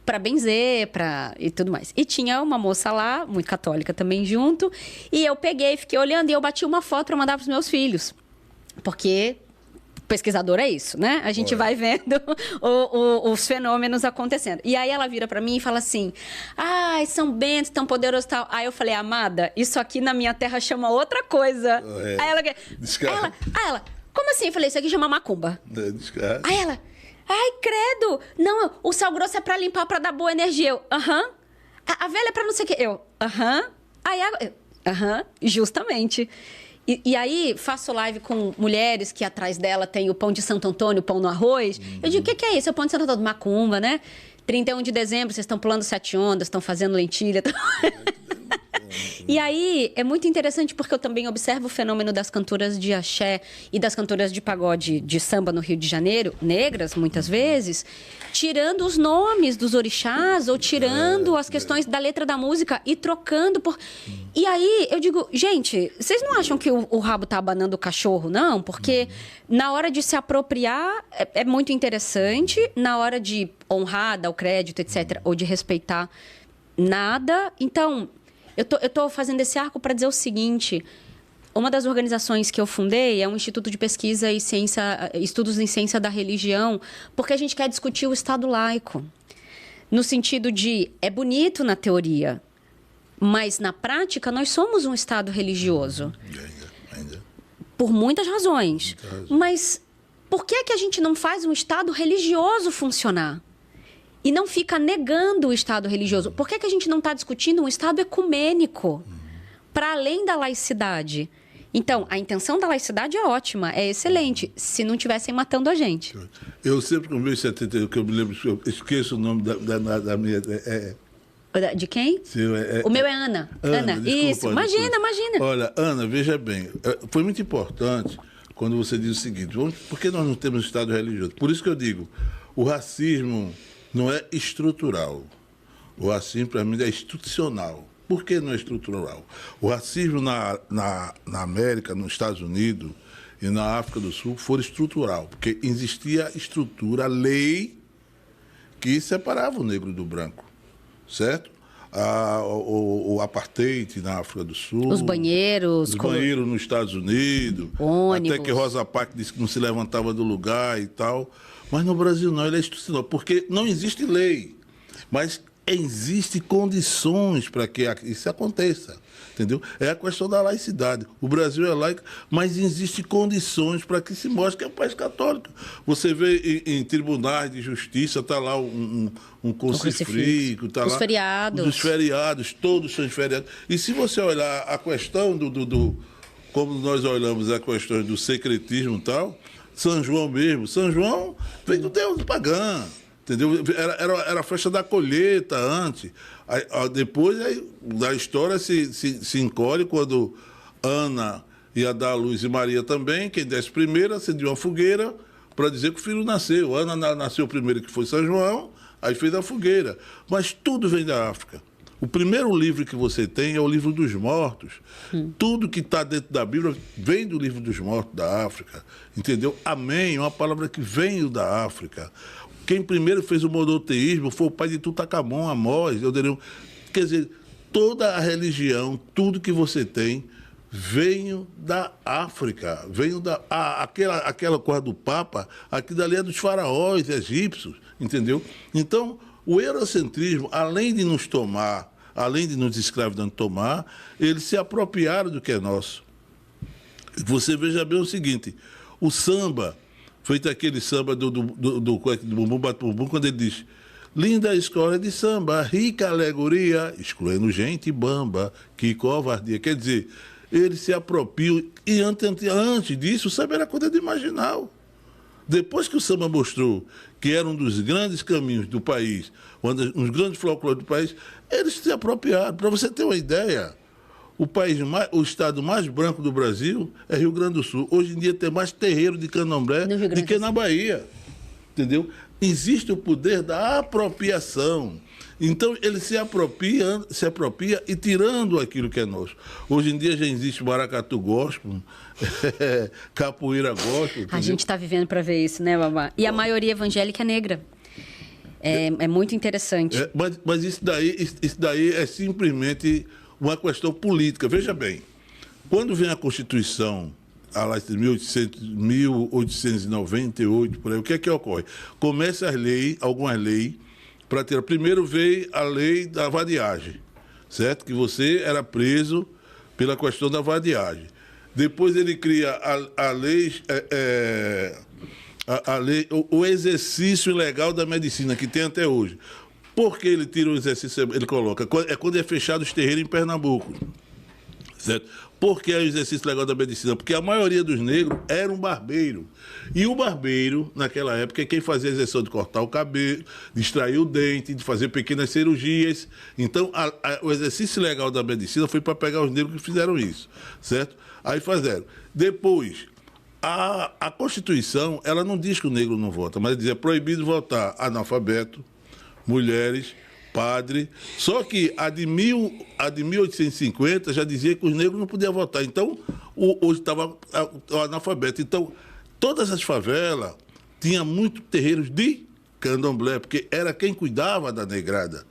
Para benzer, e tudo mais. E tinha uma moça lá, muito católica também junto, e eu peguei, fiquei olhando e eu bati uma foto para mandar para os meus filhos. Porque pesquisador é isso, né? A gente vai vendo os fenômenos acontecendo. E aí ela vira para mim e fala assim: ai, São Bento, tão poderoso e tal. Aí eu falei: amada, isso aqui na minha terra chama outra coisa. Aí ela, como assim? Eu falei: isso aqui chama macumba. Aí ela: ai, credo. Não, o sal grosso é pra limpar, pra dar boa energia. Eu: aham. A velha é pra não sei o quê. Eu: aham. Aí água. Aham, justamente. E aí, faço live com mulheres que atrás dela tem o pão de Santo Antônio, o pão no arroz. Eu digo: o que é isso? É o pão de Santo Antônio, macumba, né? 31 de dezembro, vocês estão pulando 7 ondas, estão fazendo lentilha. E aí, é muito interessante porque eu também observo o fenômeno das cantoras de axé e das cantoras de pagode de samba no Rio de Janeiro, negras, muitas vezes, tirando os nomes dos orixás ou tirando as questões da letra da música e trocando por... E aí, eu digo: gente, vocês não acham que o rabo tá abanando o cachorro, não? Porque na hora de se apropriar é muito interessante, na hora de honrar, dar o crédito, etc., ou de respeitar, nada. Então, eu tô fazendo esse arco para dizer o seguinte: uma das organizações que eu fundei é um Instituto de Pesquisa e Estudos em Ciência da Religião, porque a gente quer discutir o Estado laico. No sentido de, é bonito na teoria, mas na prática nós somos um Estado religioso. Ainda. Por muitas razões. Mas por que a gente não faz um Estado religioso funcionar? E não fica negando o Estado religioso? Por que a gente não está discutindo um Estado ecumênico, para além da laicidade? Então, a intenção da laicidade é ótima, é excelente, se não estivessem matando a gente. Eu sempre, com o meu 71, que eu me lembro, eu esqueço o nome da minha... De quem? O meu é Ana. Ana, desculpa, isso. Imagina. Olha, Ana, veja bem, foi muito importante quando você diz o seguinte, por que nós não temos um Estado religioso? Por isso que eu digo, o racismo não é estrutural. O racismo, para mim, é institucional. Por que não é estrutural? O racismo na América, nos Estados Unidos e na África do Sul foi estrutural, porque existia estrutura, lei, que separava o negro do branco, certo? O apartheid na África do Sul. Os banheiros. Os banheiros nos Estados Unidos. Ônibus. Até que Rosa Parks disse que não se levantava do lugar e tal. Mas no Brasil não, ele é institucional, porque não existe lei, mas existem condições para que isso aconteça, entendeu? É a questão da laicidade. O Brasil é laico, mas existem condições para que se mostre que é um país católico. Você vê em tribunais de justiça, está lá um crucifixo, está lá... Os feriados. Os feriados, todos são feriados. E se você olhar a questão como nós olhamos a questão do secretismo e tal, São João mesmo, São João veio do Deus pagão, entendeu? Era a festa da colheita antes. Depois a história se encolhe quando Ana ia dar a luz e Maria também, quem desce primeiro acendeu uma fogueira para dizer que o filho nasceu. Ana nasceu primeiro, que foi São João, aí fez a fogueira. Mas tudo vem da África. O primeiro livro que você tem é o livro dos mortos. Tudo que está dentro da Bíblia vem do livro dos mortos da África. Entendeu? Amém é uma palavra que veio da África. Quem primeiro fez o monoteísmo foi o pai de Tutankhamon, Amós. Quer dizer, toda a religião, tudo que você tem, veio da África. Veio aquela coisa do Papa, aquilo ali é dos faraós egípcios. Entendeu? Então, o eurocentrismo, além de nos tomar, além de nos escravizando tomar, eles se apropriaram do que é nosso. Você veja bem o seguinte, o samba, feito aquele samba do Bumbum Bate Bumbum, quando ele diz, linda escola de samba, rica alegoria, excluindo gente bamba, que covardia. Quer dizer, eles se apropriam, e antes disso, o samba era coisa de marginal. Depois que o samba mostrou que era um dos grandes caminhos do país, um dos grandes folclores do país, eles se apropriaram. Para você ter uma ideia, o estado mais branco do Brasil é Rio Grande do Sul. Hoje em dia tem mais terreiro de candomblé do que na Bahia. Entendeu? Existe o poder da apropriação. Então, ele se apropria e tirando aquilo que é nosso. Hoje em dia já existe maracatu gospel, capoeira gospel. A gente está vivendo para ver isso, né, Babá? E a maioria evangélica é negra. É muito interessante. Mas isso daí é simplesmente uma questão política. Veja bem, quando vem a Constituição, lá de 1898, por aí, o que é que ocorre? Começa algumas leis, para ter. Primeiro veio a lei da vadiagem, certo? Que você era preso pela questão da vadiagem. Depois ele cria a lei, o exercício ilegal da medicina, que tem até hoje. Por que ele tira o exercício? Ele coloca, quando é fechado os terreiros em Pernambuco, certo? Por que é o exercício legal da medicina? Porque a maioria dos negros era um barbeiro. E o barbeiro, naquela época, é quem fazia a exceção de cortar o cabelo, de extrair o dente, de fazer pequenas cirurgias. Então, o exercício legal da medicina foi para pegar os negros que fizeram isso, certo? Aí fizeram. Depois, a Constituição, ela não diz que o negro não vota, mas diz que é proibido votar analfabeto, mulheres, padre. Só que a de 1850 já dizia que os negros não podiam votar. Então, hoje estava o analfabeto. Então, todas as favelas tinham muitos terreiros de candomblé, porque era quem cuidava da negrada.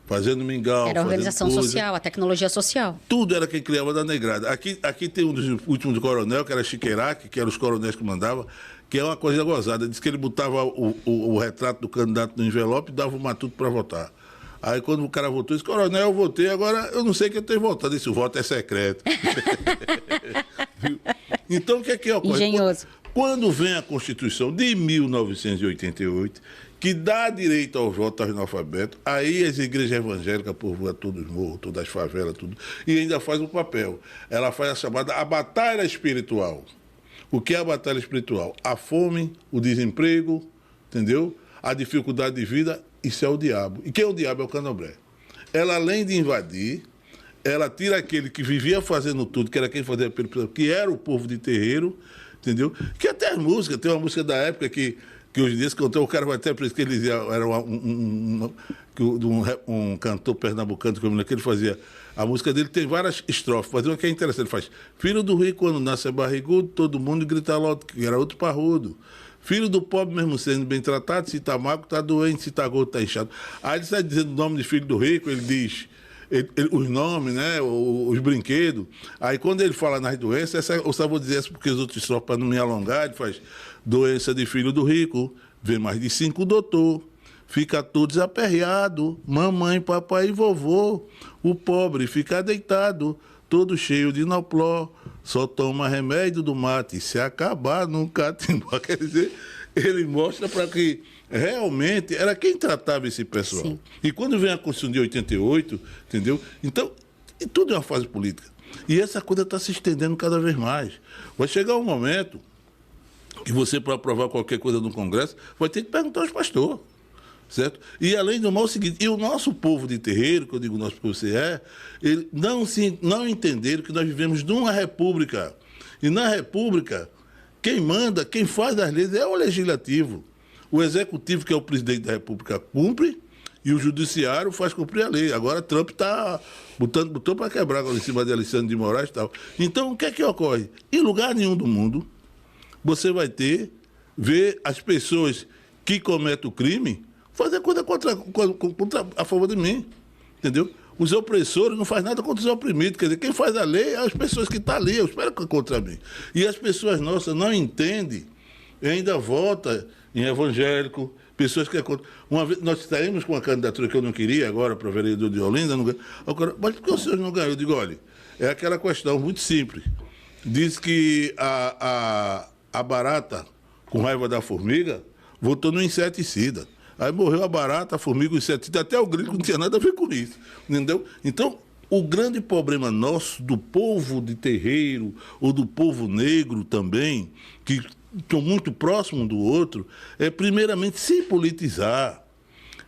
fazendo mingau. Era a organização coisa. social, a tecnologia social. Tudo era quem criava da negrada. Aqui tem um dos últimos coronel, que era Chiqueiraque, que eram os coronéis que mandavam, que é uma coisa gozada. Diz que ele botava o retrato do candidato no envelope e dava o matuto para votar. Aí quando o cara votou, disse, coronel, eu votei, agora eu não sei que eu tenho votado. Disse, o voto é secreto. Então, o que é que ocorre? Engenhoso. Quando vem a Constituição de 1988, que dá direito ao voto aos analfabetos, aí as igrejas evangélicas povoam todos os morros, todas as favelas, tudo, e ainda faz um papel. Ela faz a chamada a batalha espiritual. O que é a batalha espiritual? A fome, o desemprego, entendeu? A dificuldade de vida, isso é o diabo. E quem é o diabo? É o candomblé. Ela, além de invadir, ela tira aquele que vivia fazendo tudo, que era quem fazia pelo que era o povo de terreiro, entendeu? Que até as músicas, tem uma música da época que hoje em dia se cantou, o cara vai até por isso que ele dizia, era um cantor pernambucano, que ele fazia, a música dele tem várias estrofes, mas uma que é interessante, ele faz, filho do rico quando nasce é barrigudo, todo mundo grita logo, que era outro parrudo. Filho do pobre mesmo sendo bem tratado, se tá magro, tá doente, se tá gordo, tá inchado. Aí ele está dizendo o nome de filho do rico, ele diz os nomes, né, os brinquedos. Aí quando ele fala nas doenças, eu só vou dizer essa porque os outros só para não me alongar, ele faz doença de filho do rico, vê mais de 5 doutor, fica todo desaperreado, mamãe, papai e vovô, o pobre fica deitado, todo cheio de nopló, só toma remédio do mate, se acabar nunca tem. Quer dizer, ele mostra para que realmente era quem tratava esse pessoal. Sim. E quando vem a Constituição de 88, entendeu? Então, e tudo é uma fase política. E essa coisa está se estendendo cada vez mais. Vai chegar um momento que você, para aprovar qualquer coisa no Congresso, vai ter que perguntar aos pastores. Certo? E além do mal, é o seguinte, e o nosso povo de terreiro, que eu digo nosso povo ele não entenderam que nós vivemos numa república. E na república, quem manda, quem faz as leis é o legislativo. O executivo, que é o presidente da república, cumpre e o judiciário faz cumprir a lei. Agora Trump está botou para quebrar agora em cima de Alexandre de Moraes e tal. Então, o que é que ocorre? Em lugar nenhum do mundo, você vai ver as pessoas que cometem o crime fazer coisa a favor de mim, entendeu? Os opressores não fazem nada contra os oprimidos, quer dizer, quem faz a lei é as pessoas que estão ali, eu espero que contra mim. E as pessoas nossas não entendem, e ainda votam em evangélico, pessoas que é contra. Uma vez nós saímos com uma candidatura que eu não queria agora para vereador de Olinda, mas por que o senhor não ganhou? Eu digo, olha, é aquela questão muito simples. Diz que a barata, com raiva da formiga, votou no inseticida. Aí morreu a barata, a formiga, o inseticida, até o grilo não tinha nada a ver com isso, entendeu? Então, o grande problema nosso, do povo de terreiro, ou do povo negro também, que estão muito próximos do outro, é primeiramente se politizar.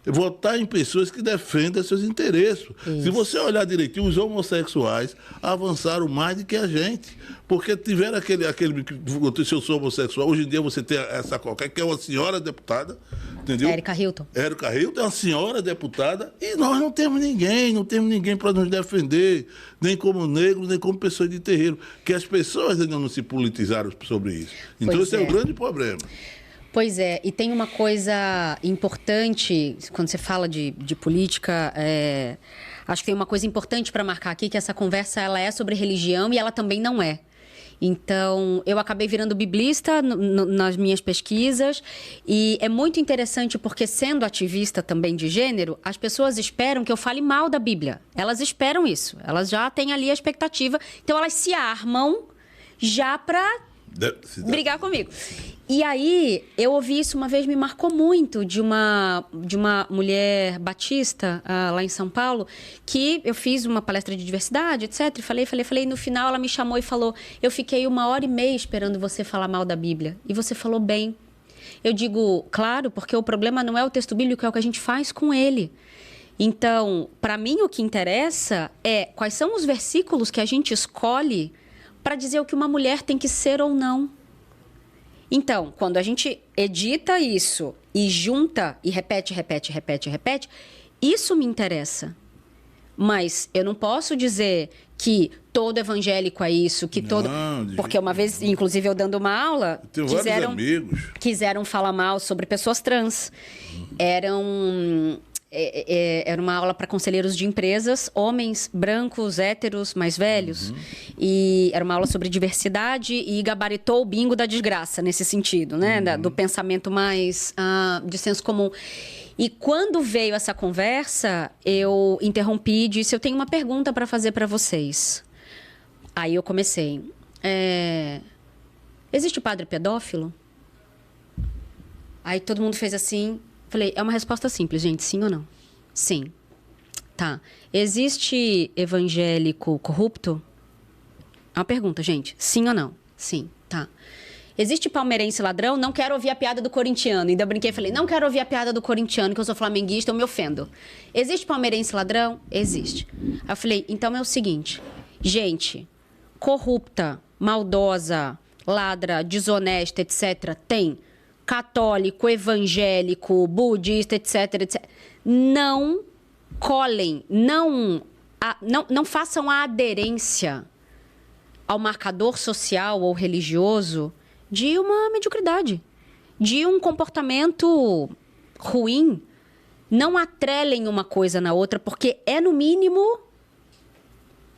Votar em pessoas que defendam seus interesses. Isso. Se você olhar direitinho, os homossexuais avançaram mais do que a gente. Porque tiveram aquele que se eu sou homossexual, hoje em dia você tem essa qualquer, que é uma senhora deputada, entendeu? Érica Hilton. Érica Hilton é uma senhora deputada e nós não temos ninguém para nos defender, nem como negro, nem como pessoas de terreiro. Que as pessoas ainda não se politizaram sobre isso. Então Pois esse é o grande problema. Pois é, e tem uma coisa importante, quando você fala de política, acho que tem uma coisa importante para marcar aqui, que essa conversa ela é sobre religião e ela também não é. Então, eu acabei virando biblista nas minhas pesquisas e é muito interessante porque, sendo ativista também de gênero, as pessoas esperam que eu fale mal da Bíblia. Elas esperam isso, elas já têm ali a expectativa, então elas se armam já para brigar comigo. E aí, eu ouvi isso uma vez, me marcou muito, de uma mulher batista, lá em São Paulo, que eu fiz uma palestra de diversidade, etc. E falei, e no final ela me chamou e falou, eu fiquei 1h30 esperando você falar mal da Bíblia. E você falou bem. Eu digo, claro, porque o problema não é o texto bíblico, é o que a gente faz com ele. Então, para mim, o que interessa é quais são os versículos que a gente escolhe para dizer o que uma mulher tem que ser ou não. Então, quando a gente edita isso e junta e repete, isso me interessa. Mas eu não posso dizer que todo evangélico é isso, que todo... Porque uma vez, inclusive eu dando uma aula, quiseram falar mal sobre pessoas trans. era uma aula para conselheiros de empresas, homens, brancos, héteros, mais velhos. E era uma aula sobre diversidade e gabaritou o bingo da desgraça, nesse sentido, né? Do pensamento mais de senso comum. E quando veio essa conversa, eu interrompi e disse, eu tenho uma pergunta para fazer para vocês. Aí eu comecei. Existe padre pedófilo? Aí todo mundo fez assim. Falei, é uma resposta simples, gente. Sim ou não? Sim. Tá. Existe evangélico corrupto? É uma pergunta, gente. Sim ou não? Sim. Tá. Existe palmeirense ladrão? Não quero ouvir a piada do corintiano. Ainda brinquei e falei, não quero ouvir a piada do corintiano, que eu sou flamenguista, eu me ofendo. Existe palmeirense ladrão? Existe. Aí eu falei, então é o seguinte. Gente, corrupta, maldosa, ladra, desonesta, etc. Tem. Católico, evangélico, budista, etc, etc. Não colhem, não façam a aderência ao marcador social ou religioso de uma mediocridade, de um comportamento ruim. Não atrelem uma coisa na outra, porque é, no mínimo,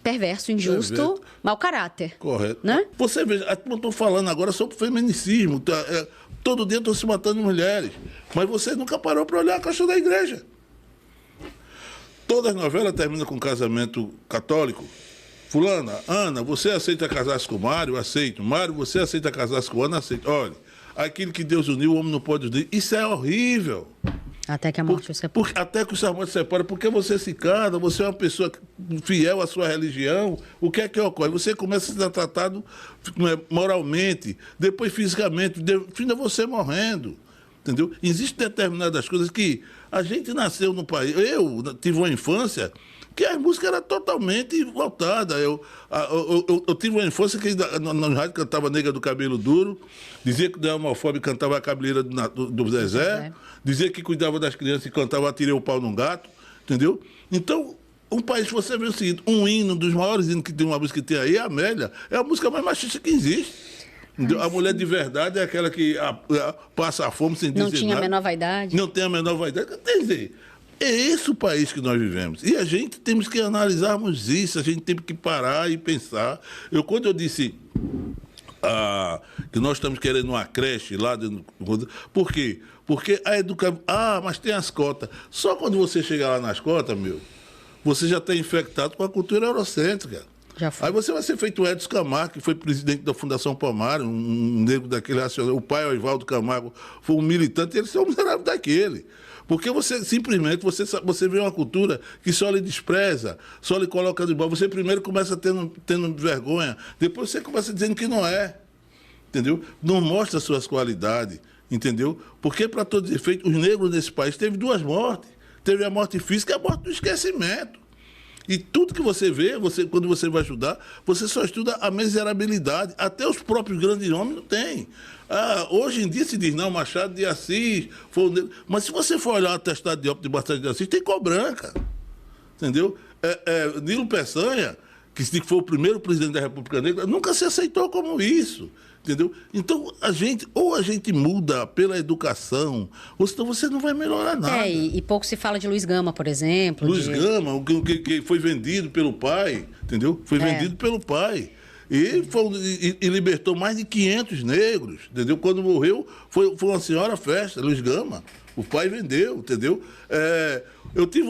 perverso, injusto, mau caráter. Correto. Né? Você veja, eu estou falando agora sobre feminicismo. Todo dia estão se matando mulheres. Mas você nunca parou para olhar a questão da igreja. Todas as novelas terminam com casamento católico. Fulana, Ana, você aceita casar-se com Mário? Aceito. Mário, você aceita casar-se com Ana? Aceito. Olha, aquilo que Deus uniu, o homem não pode unir. Isso é horrível. Até que a morte o separe. Até que a morte separe, porque você se casa, você é uma pessoa fiel à sua religião, o que é que ocorre? Você começa a ser tratado moralmente, depois fisicamente, finda você morrendo, entendeu? Existem determinadas coisas que a gente nasceu no país, eu tive uma infância que a música era totalmente voltada. Eu tive uma infância que no rádio cantava Nega do Cabelo Duro, dizia que o homofóbico cantava a cabeleira do Zezé, dizia que cuidava das crianças e cantava Atirei o Pau num Gato, entendeu? Então, um país, você vê o seguinte, um hino, dos maiores hinos que tem uma música que tem aí, é a Amélia, é a música mais machista que existe. Ai, a mulher de verdade é aquela que passa a fome sem dizer nada. Não tinha a menor vaidade. Não tem a menor vaidade. Quer dizer, é esse o país que nós vivemos. E a gente temos que analisarmos isso, a gente tem que parar e pensar. Quando eu disse que nós estamos querendo uma creche lá dentro. Por quê? Porque a educação. Mas tem as cotas. Só quando você chegar lá nas cotas, você já está infectado com a cultura eurocêntrica. Aí você vai ser feito o Edson Camargo, que foi presidente da Fundação Palmares, um negro daquele racional. O pai, Oswaldo Camargo, foi um militante, ele é um miserável daquele. Porque você simplesmente você vê uma cultura que só lhe despreza, só lhe coloca de baixo. Você primeiro começa tendo vergonha, depois você começa dizendo que não é. Entendeu? Não mostra suas qualidades, entendeu? Porque, para todos os efeitos, os negros nesse país teve 2 mortes. Teve a morte física e a morte do esquecimento. E tudo que você vê, quando você vai estudar, você só estuda a miserabilidade. Até os próprios grandes homens não têm. Hoje em dia se diz, não, Machado de Assis foi o negro. Mas se você for olhar o atestado de óbito de Machado de Assis, tem cor branca. Entendeu? Nilo Peçanha, que foi o primeiro presidente da República Negra, nunca se aceitou como isso. Entendeu? Então, a gente muda pela educação, ou senão você não vai melhorar nada. E pouco se fala de Luiz Gama, por exemplo. Gama, que foi vendido pelo pai, entendeu? Foi vendido pelo pai. E libertou mais de 500 negros, entendeu? Quando morreu, foi uma senhora festa, Luiz Gama. O pai vendeu, entendeu? Eu tive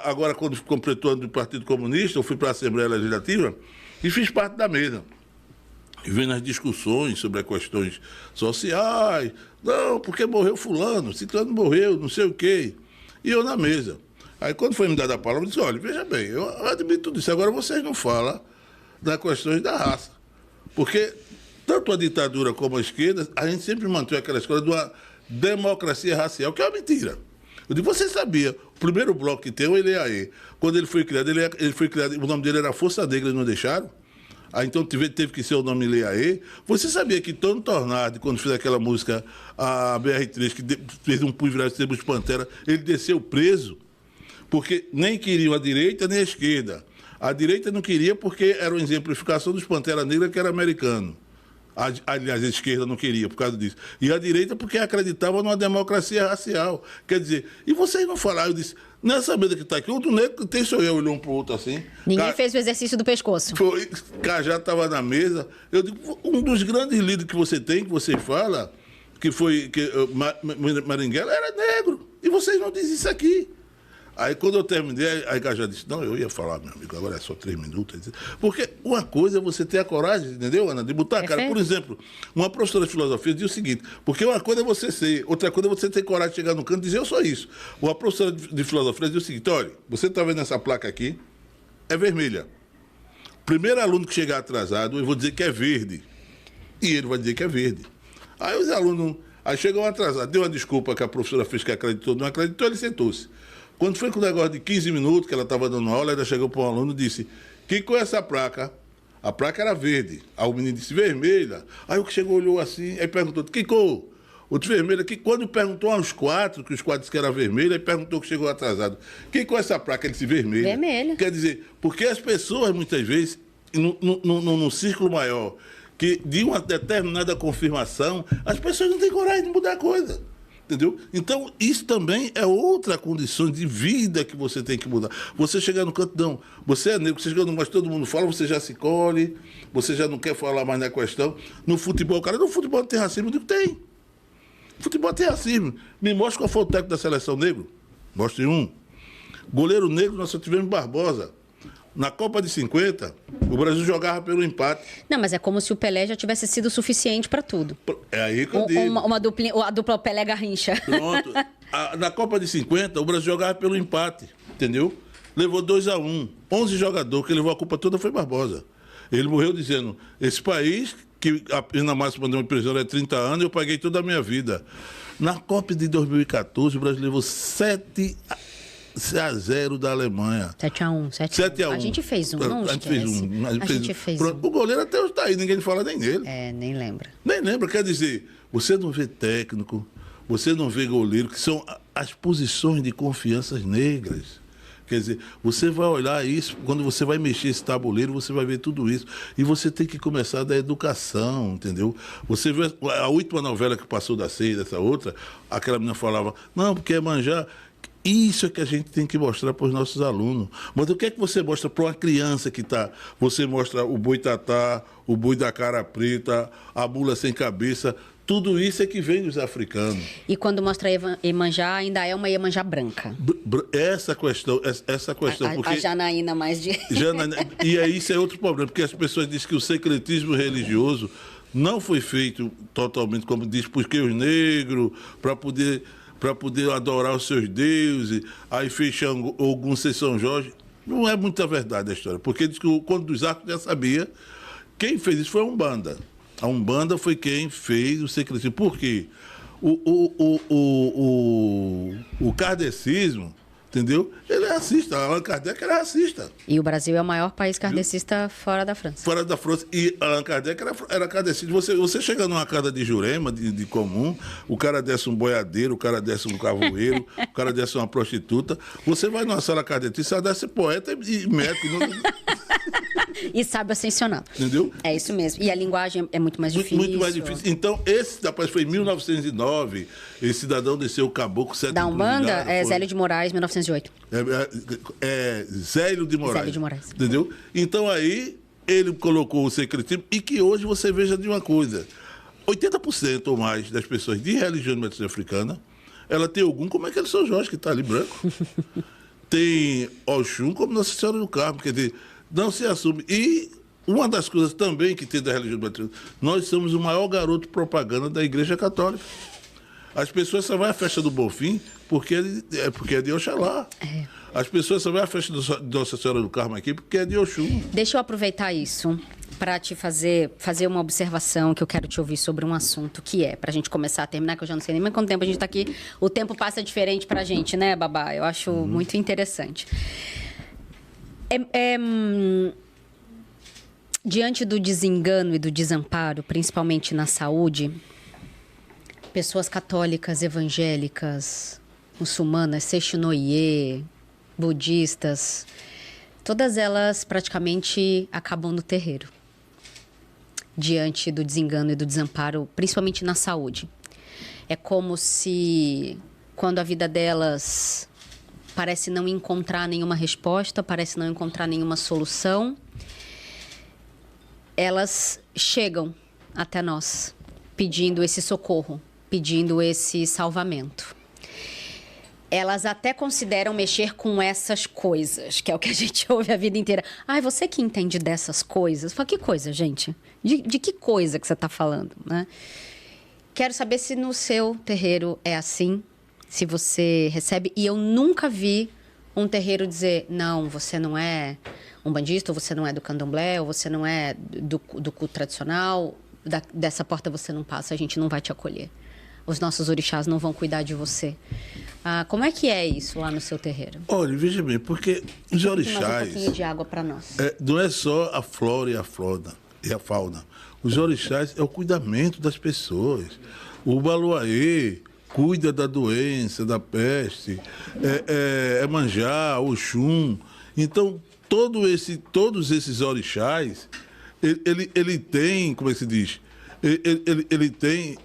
agora, quando completou ano do Partido Comunista, eu fui para a Assembleia Legislativa e fiz parte da mesa. E vendo as discussões sobre as questões sociais. Não, porque morreu fulano, ciclano morreu, não sei o quê. E eu na mesa. Aí, quando foi me dada a palavra, eu disse, olha, veja bem, eu admito tudo isso. Agora vocês não falam das questões da raça. Porque tanto a ditadura como a esquerda, a gente sempre manteve aquela escola de uma democracia racial, que é uma mentira. Eu digo, você sabia, o primeiro bloco que tem, o Eleaê, quando ele foi criado, o nome dele era Força Negra, eles não deixaram? Então teve que ser o nome Leaê. Você sabia que Tony Tornado, quando fez aquela música, a BR-3, que fez um punho virar de Pantera, ele desceu preso, porque nem queriam a direita nem a esquerda. A direita não queria porque era uma exemplificação dos Pantera Negra, que era americano. Aliás, a esquerda não queria por causa disso. E a direita porque acreditava numa democracia racial. Quer dizer, e vocês não falaram, eu disse, nessa mesa que está aqui, outro negro que tem sou eu, olhou um para o outro assim. Ninguém fez o exercício do pescoço. Foi, Cajá estava na mesa. Eu digo, um dos grandes líderes que você tem, que você fala, Marighella era negro. E vocês não dizem isso aqui. Aí quando eu terminei, a Cajá disse, não, eu ia falar, meu amigo, agora é só 3 minutos. Porque uma coisa é você ter a coragem, entendeu, Ana, de botar a cara. Por exemplo, uma professora de filosofia diz o seguinte, porque uma coisa é você ser, outra coisa é você ter coragem de chegar no canto e dizer, eu sou isso. Uma professora de filosofia diz o seguinte, olha, você está vendo essa placa aqui? É vermelha. Primeiro aluno que chegar atrasado, eu vou dizer que é verde. E ele vai dizer que é verde. Aí os alunos, aí chegou um atrasado, deu uma desculpa que a professora fez que acreditou, não acreditou, ele sentou-se. Quando foi com o negócio de 15 minutos que ela estava dando aula, ela chegou para um aluno e disse, que com essa placa? A placa era verde. Aí o menino disse, vermelha. Aí o que chegou olhou assim, aí perguntou, que cor? Outro vermelho aqui. Quando perguntou aos 4, que os 4 disseram que era vermelho, aí perguntou que chegou atrasado. Que com essa placa? Ele disse, vermelha. Vermelha. Quer dizer, porque as pessoas, muitas vezes, num círculo maior, que de uma determinada confirmação, as pessoas não têm coragem de mudar a coisa. Entendeu? Então, isso também é outra condição de vida que você tem que mudar. Você chegar no canto, não, você é negro, você chega no mas todo mundo fala, você já se colhe, você já não quer falar mais na questão. No futebol, cara, no futebol tem racismo, eu digo, tem. Futebol tem racismo. Me mostra qual foi o técnico da seleção negro. Mostre um. Goleiro negro, nós só tivemos Barbosa. Na Copa de 50, o Brasil jogava pelo empate. Não, mas é como se o Pelé já tivesse sido suficiente para tudo. É aí que eu digo. A dupla Pelé Garrincha. Pronto. Na Copa de 50, o Brasil jogava pelo empate, entendeu? Levou 2-1. 11 jogadores, que levou a culpa toda foi Barbosa. Ele morreu dizendo, esse país, que a pena máxima de prisão é 30 anos, eu paguei toda a minha vida. Na Copa de 2014, o Brasil levou 7-0 da Alemanha. 7-1. 7-1. A gente fez um, não A gente fez um. A gente fez um. O goleiro até hoje está aí, ninguém fala nem dele. É, nem lembra. Nem lembra, quer dizer, você não vê técnico, você não vê goleiro, que são as posições de confianças negras. Quer dizer, você vai olhar isso, quando você vai mexer esse tabuleiro, você vai ver tudo isso. E você tem que começar da educação, entendeu? Você vê a última novela que passou da Ceia, dessa outra, aquela menina falava, não, porque é manjar. Isso é que a gente tem que mostrar para os nossos alunos. Mas o que é que você mostra para uma criança que está... Você mostra o boitatá, o boi da cara preta, a mula sem cabeça. Tudo isso é que vem dos africanos. E quando mostra Iemanjá, ainda é uma Iemanjá branca. Essa questão porque... A Janaína mais de... E aí isso é outro problema, porque as pessoas dizem que o secretismo religioso não foi feito totalmente, como diz, porque os negros, para poder adorar os seus deuses, aí fez algum ser São Jorge. Não é muita verdade a história, porque diz que o Conde dos Arcos já sabia. Quem fez isso foi a Umbanda. A Umbanda foi quem fez o secretismo. Por quê? O kardecismo, entendeu? Ele é racista. Allan Kardec era racista. E o Brasil é o maior país kardecista fora da França. Fora da França. E Allan Kardec era kardecista. Você chega numa casa de Jurema, de comum, o cara desce um boiadeiro, o cara desce um cavoeiro, o cara desce uma prostituta. Você vai numa sala kardecista, desce poeta e médico. E sabe ascensionar. Entendeu? É isso mesmo. E a linguagem é muito mais difícil. Muito mais difícil. Então, esse rapaz foi em 1909, esse cidadão desceu o caboclo 7 da Umbanda é Zélio de Moraes, 1908. Zélio de Moraes. Zélio de Moraes. Entendeu? Então, aí, ele colocou o secretismo e que hoje você veja de uma coisa. 80% ou mais das pessoas de religião de matriz africana, ela tem algum, como é que é o São Jorge, que está ali branco. Tem Oxum como Nossa Senhora do Carmo, quer dizer, não se assume. E uma das coisas também que tem da religião matriz, nós somos o maior garoto propaganda da Igreja Católica. As pessoas só vão à festa do Bonfim porque é de Oxalá. É. As pessoas só vão à festa de Nossa Senhora do Carmo aqui porque é de Oxum. Deixa eu aproveitar isso para te fazer uma observação que eu quero te ouvir sobre um assunto que é, para a gente começar a terminar, que eu já não sei nem mais quanto tempo a gente está aqui. O tempo passa diferente para a gente, né, Babá? Eu acho muito interessante. Diante do desengano e do desamparo, principalmente na saúde, pessoas católicas, evangélicas, muçulmanas, Seishinoye, budistas, todas elas praticamente acabam no terreiro. diante do desengano e do desamparo, principalmente na saúde. É como se, quando a vida delas parece não encontrar nenhuma resposta, parece não encontrar nenhuma solução, elas chegam até nós, pedindo esse socorro, pedindo esse salvamento. Elas até consideram mexer com essas coisas, que é o que a gente ouve a vida inteira. Ai, você que entende dessas coisas. Fala, que coisa, gente? De que coisa que você está falando, né? Quero saber se no seu terreiro é assim, se você recebe. E eu nunca vi um terreiro dizer, não, você não é umbandista, ou você não é do candomblé, ou você não é do culto tradicional, dessa porta você não passa, a gente não vai te acolher. Os nossos orixás não vão cuidar de você. Como é que é isso lá no seu terreiro? Olha, veja bem, porque os orixás... Mais um pouquinho de água para nós. Não é só a flora e a fauna. Os orixás é o cuidamento das pessoas. O Baluaê cuida da doença, da peste, Emanjá, Oxum. Então, todos esses orixás, ele tem, como é que se diz? Ele tem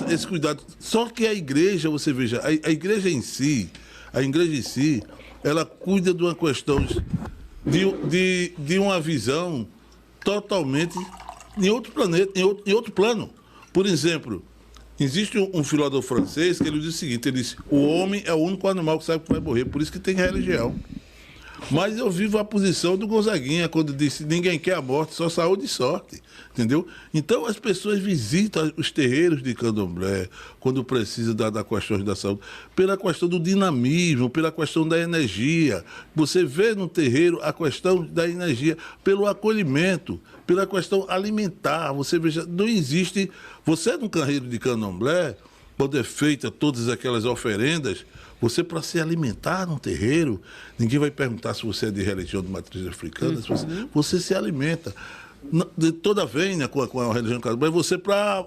esse cuidado. Só que a igreja, você veja, a igreja em si, ela cuida de uma questão de uma visão totalmente em outro planeta, em outro plano. Por exemplo, existe um filósofo francês que ele diz o seguinte, ele diz, o homem é o único animal que sabe que vai morrer, por isso que tem religião. Mas eu vivo a posição do Gonzaguinha, quando disse, ninguém quer a morte, só saúde e sorte, entendeu? Então as pessoas visitam os terreiros de candomblé, quando precisa da questão da saúde, pela questão do dinamismo, pela questão da energia. Você vê no terreiro a questão da energia, pelo acolhimento, pela questão alimentar. Você veja, não existe... Você no terreiro de candomblé, quando é feita todas aquelas oferendas, você, para se alimentar num terreiro, ninguém vai perguntar se você é de religião de matriz africana, você se alimenta. De toda a vênia com a religião candomblé, você, para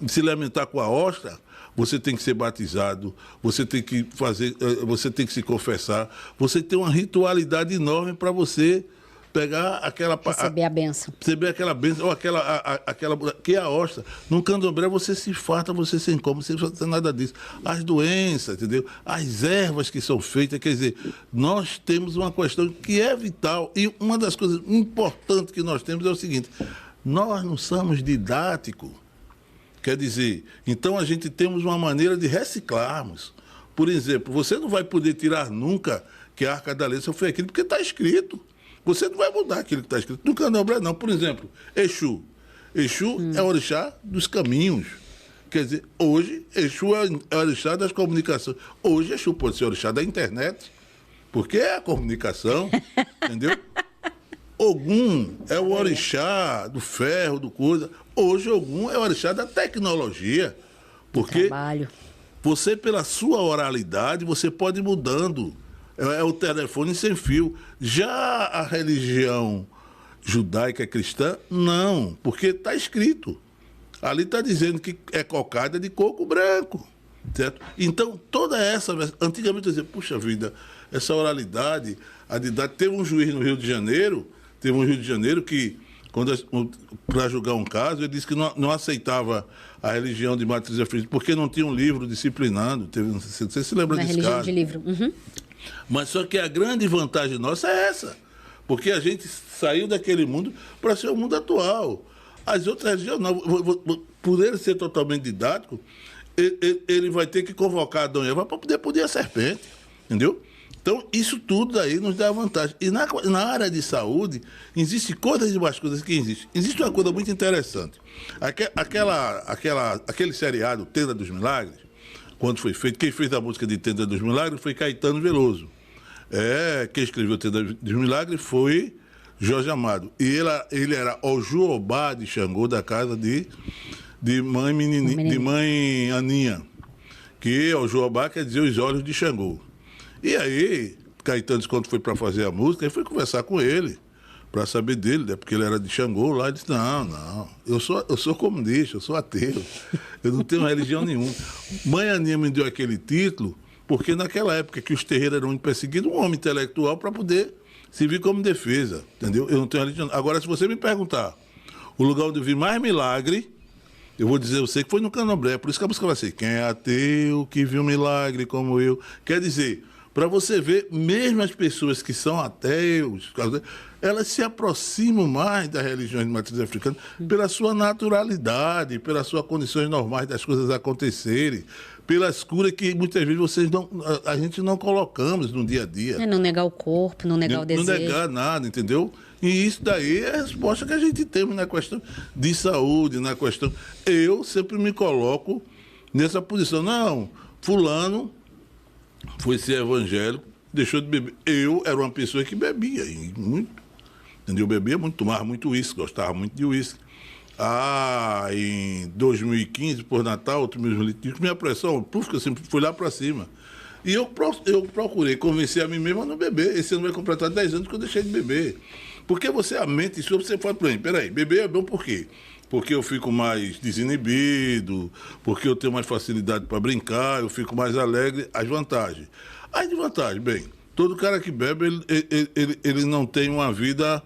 se alimentar com a ostra, você tem que ser batizado, você tem que se confessar, você tem uma ritualidade enorme para você pegar aquela... Receber a benção. Receber aquela benção, ou aquela que é a ostra. No candomblé você se farta, você se come, você não tem nada disso. As doenças, entendeu? As ervas que são feitas, quer dizer, nós temos uma questão que é vital. E uma das coisas importantes que nós temos é o seguinte, nós não somos didáticos. Quer dizer, então a gente temos uma maneira de reciclarmos. Por exemplo, você não vai poder tirar nunca que a Arca da Aliança foi aquilo, porque está escrito. Você não vai mudar aquilo que está escrito. No candomblé, não. Por exemplo, Exu. Exu é o orixá dos caminhos. Quer dizer, hoje, Exu é o orixá das comunicações. Hoje, Exu pode ser o orixá da internet, porque é a comunicação, entendeu? Ogum é o orixá do ferro, do coisa. Hoje, Ogum é o orixá da tecnologia. Porque você, pela sua oralidade, você pode ir mudando. É o telefone sem fio. Já a religião judaica cristã, não, porque está escrito. Ali está dizendo que é cocada de coco branco, certo? Então, toda essa... Antigamente, eu dizia, puxa vida, essa oralidade, a didática... Teve um juiz no Rio de Janeiro, que, para julgar um caso, ele disse que não aceitava a religião de matriz africana, porque não tinha um livro disciplinando. Você se lembra desse caso? Religião de livro. Uhum. Mas só que a grande vantagem nossa é essa, porque a gente saiu daquele mundo para ser o mundo atual. As outras religiões, não, por ele ser totalmente didático, ele vai ter que convocar Adão e Eva para poder punir a serpente, entendeu? Então, isso tudo daí nos dá vantagem. E na área de saúde, existem coisas e mais coisas que existem. Existe uma coisa muito interessante. Aquele seriado, Tenda dos Milagres, quando foi feito, quem fez a música de Tenda dos Milagres foi Caetano Veloso. Quem escreveu Tenda dos Milagres foi Jorge Amado. E ele era o Juobá de Xangô, da casa de mãe Aninha, que o Juobá quer dizer os olhos de Xangô. E aí, Caetano, quando foi para fazer a música, ele foi conversar com ele, para saber dele, né? Porque ele era de Xangô lá, ele disse, não, eu sou comunista, eu sou ateu, eu não tenho religião nenhuma. Mãe Aninha me deu aquele título, porque naquela época que os terreiros eram muito perseguidos, um homem intelectual para poder servir como defesa, entendeu? Eu não tenho religião. Agora, se você me perguntar, O lugar onde eu vi mais milagre, eu vou dizer, eu sei que foi no Candomblé. Por isso que a música vai ser: quem é ateu que viu milagre como eu. Quer dizer, para você ver, mesmo as pessoas que são ateus, elas se aproximam mais das religiões de matriz africana pela sua naturalidade, pelas suas condições normais das coisas acontecerem, pelas curas que muitas vezes a gente não colocamos no dia a dia. É não negar o corpo, não negar o desejo. Não negar nada, entendeu? E isso daí é a resposta que a gente tem na questão de saúde, na questão... Eu sempre me coloco nessa posição. Não, fulano foi ser evangélico, deixou de beber. Eu era uma pessoa que bebia, e muito, entendeu? Bebia muito, tomava muito uísque, gostava muito de uísque. Em 2015, por Natal, outro mesmo litro, minha pressão, que eu sempre fui lá para cima. E eu procurei convencer a mim mesmo a não beber. Esse ano vai completar 10 anos que eu deixei de beber. Porque você, a mente sua, você fala para mim, peraí, beber é bom por quê? Porque eu fico mais desinibido, porque eu tenho mais facilidade para brincar, eu fico mais alegre, as vantagens. As desvantagens, bem, todo cara que bebe, ele não tem uma vida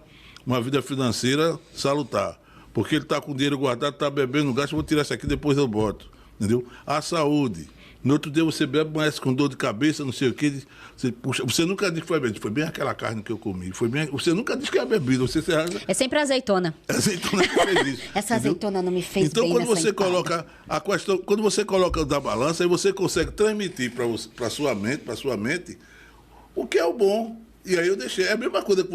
financeira salutar. Porque ele está com dinheiro guardado, está bebendo, gasta, vou tirar isso aqui, depois eu boto. Entendeu? A saúde. No outro dia você bebe, amanhece com dor de cabeça, não sei o quê. Você nunca disse que foi bem. Foi bem aquela carne que eu comi. Você nunca disse que é bebida. É sempre a azeitona. É a azeitona que fez isso. Essa azeitona não me fez então, bem. Então, quando você coloca a questão, quando você coloca da balança, aí você consegue transmitir para sua mente, o que é o bom. E aí eu deixei. É a mesma coisa que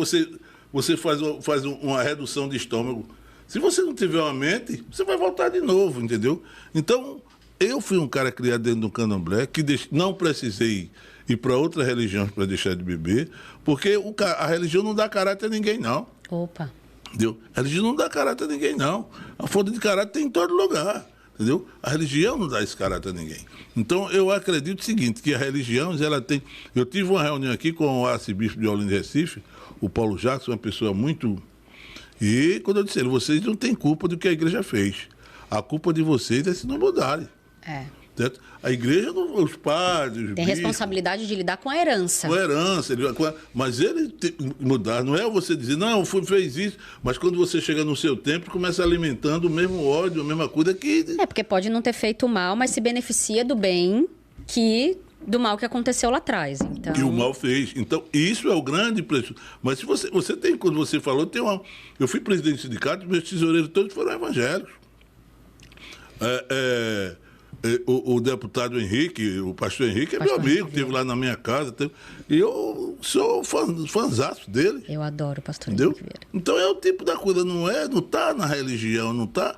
você faz uma redução de estômago. Se você não tiver uma mente, você vai voltar de novo, entendeu? Então, eu fui um cara criado dentro do Candomblé, que não precisei ir para outra religião para deixar de beber, porque a religião não dá caráter a ninguém, não. Opa. Entendeu? A religião não dá caráter a ninguém, não. A falta de caráter tem em todo lugar, entendeu? A religião não dá esse caráter a ninguém. Então, eu acredito o seguinte, que a religião, ela tem... Eu tive uma reunião aqui com o arcebispo de Olinda e Recife, o Paulo Jackson, uma pessoa muito... E quando eu disse a ele, vocês não têm culpa do que a igreja fez. A culpa de vocês é se não mudarem. É. Certo? A igreja, os padres, os tem responsabilidade de lidar com a herança. Com a herança. Mas ele mudar, não é você dizer, não, fez isso, mas quando você chega no seu tempo, começa alimentando o mesmo ódio, a mesma coisa que... É, porque pode não ter feito mal, mas se beneficia do bem do mal que aconteceu lá atrás. Então... E o mal fez. Então, isso é o grande preço. Mas se você tem, quando você falou, eu fui presidente do sindicato, meus tesoureiros todos foram evangélicos. O deputado Henrique, o pastor Henrique, é meu amigo, esteve lá na minha casa. E eu sou fãzaço dele. Eu adoro o pastor Entendeu? Henrique Vieira. Então é o tipo da coisa, não está na religião, não está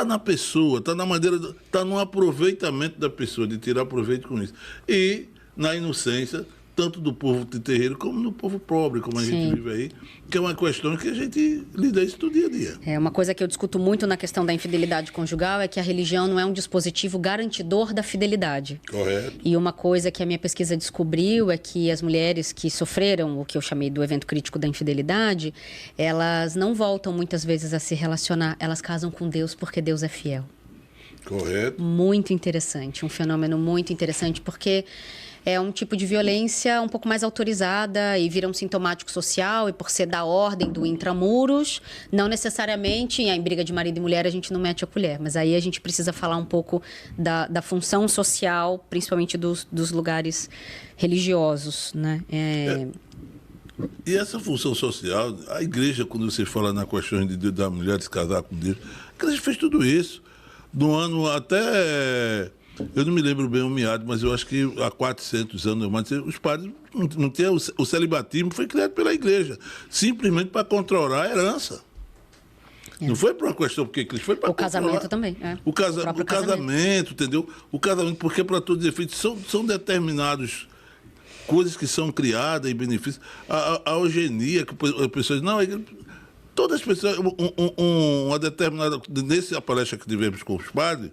na pessoa, está na maneira, está no aproveitamento da pessoa, de tirar proveito com isso. E na inocência, tanto do povo de terreiro como do povo pobre, como a gente vive aí, que é uma questão que a gente lida isso do dia a dia. É uma coisa que eu discuto muito na questão da infidelidade conjugal, é que a religião não é um dispositivo garantidor da fidelidade. Correto. E uma coisa que a minha pesquisa descobriu é que as mulheres que sofreram o que eu chamei do evento crítico da infidelidade, elas não voltam muitas vezes a se relacionar, elas casam com Deus porque Deus é fiel. Correto. Muito interessante, um fenômeno muito interessante, porque é um tipo de violência um pouco mais autorizada e vira um sintomático social, e por ser da ordem do intramuros, não necessariamente em briga de marido e mulher a gente não mete a colher, mas aí a gente precisa falar um pouco da função social, principalmente dos lugares religiosos, né? E essa função social, a igreja, quando você fala na questão da mulher se casar com Deus, a igreja fez tudo isso. No ano até... Eu não me lembro bem o meado, mas eu acho que há 400 anos, mas os padres não tinham... O celibatismo foi criado pela igreja, simplesmente para controlar a herança. Não foi por uma questão porque Cristo foi para o casamento também. O casamento, entendeu? O casamento, porque para todos os efeitos são determinados coisas que são criadas em benefício. A eugenia, que as pessoas... Não, todas as pessoas, uma determinada... Nessa palestra que tivemos com os padres,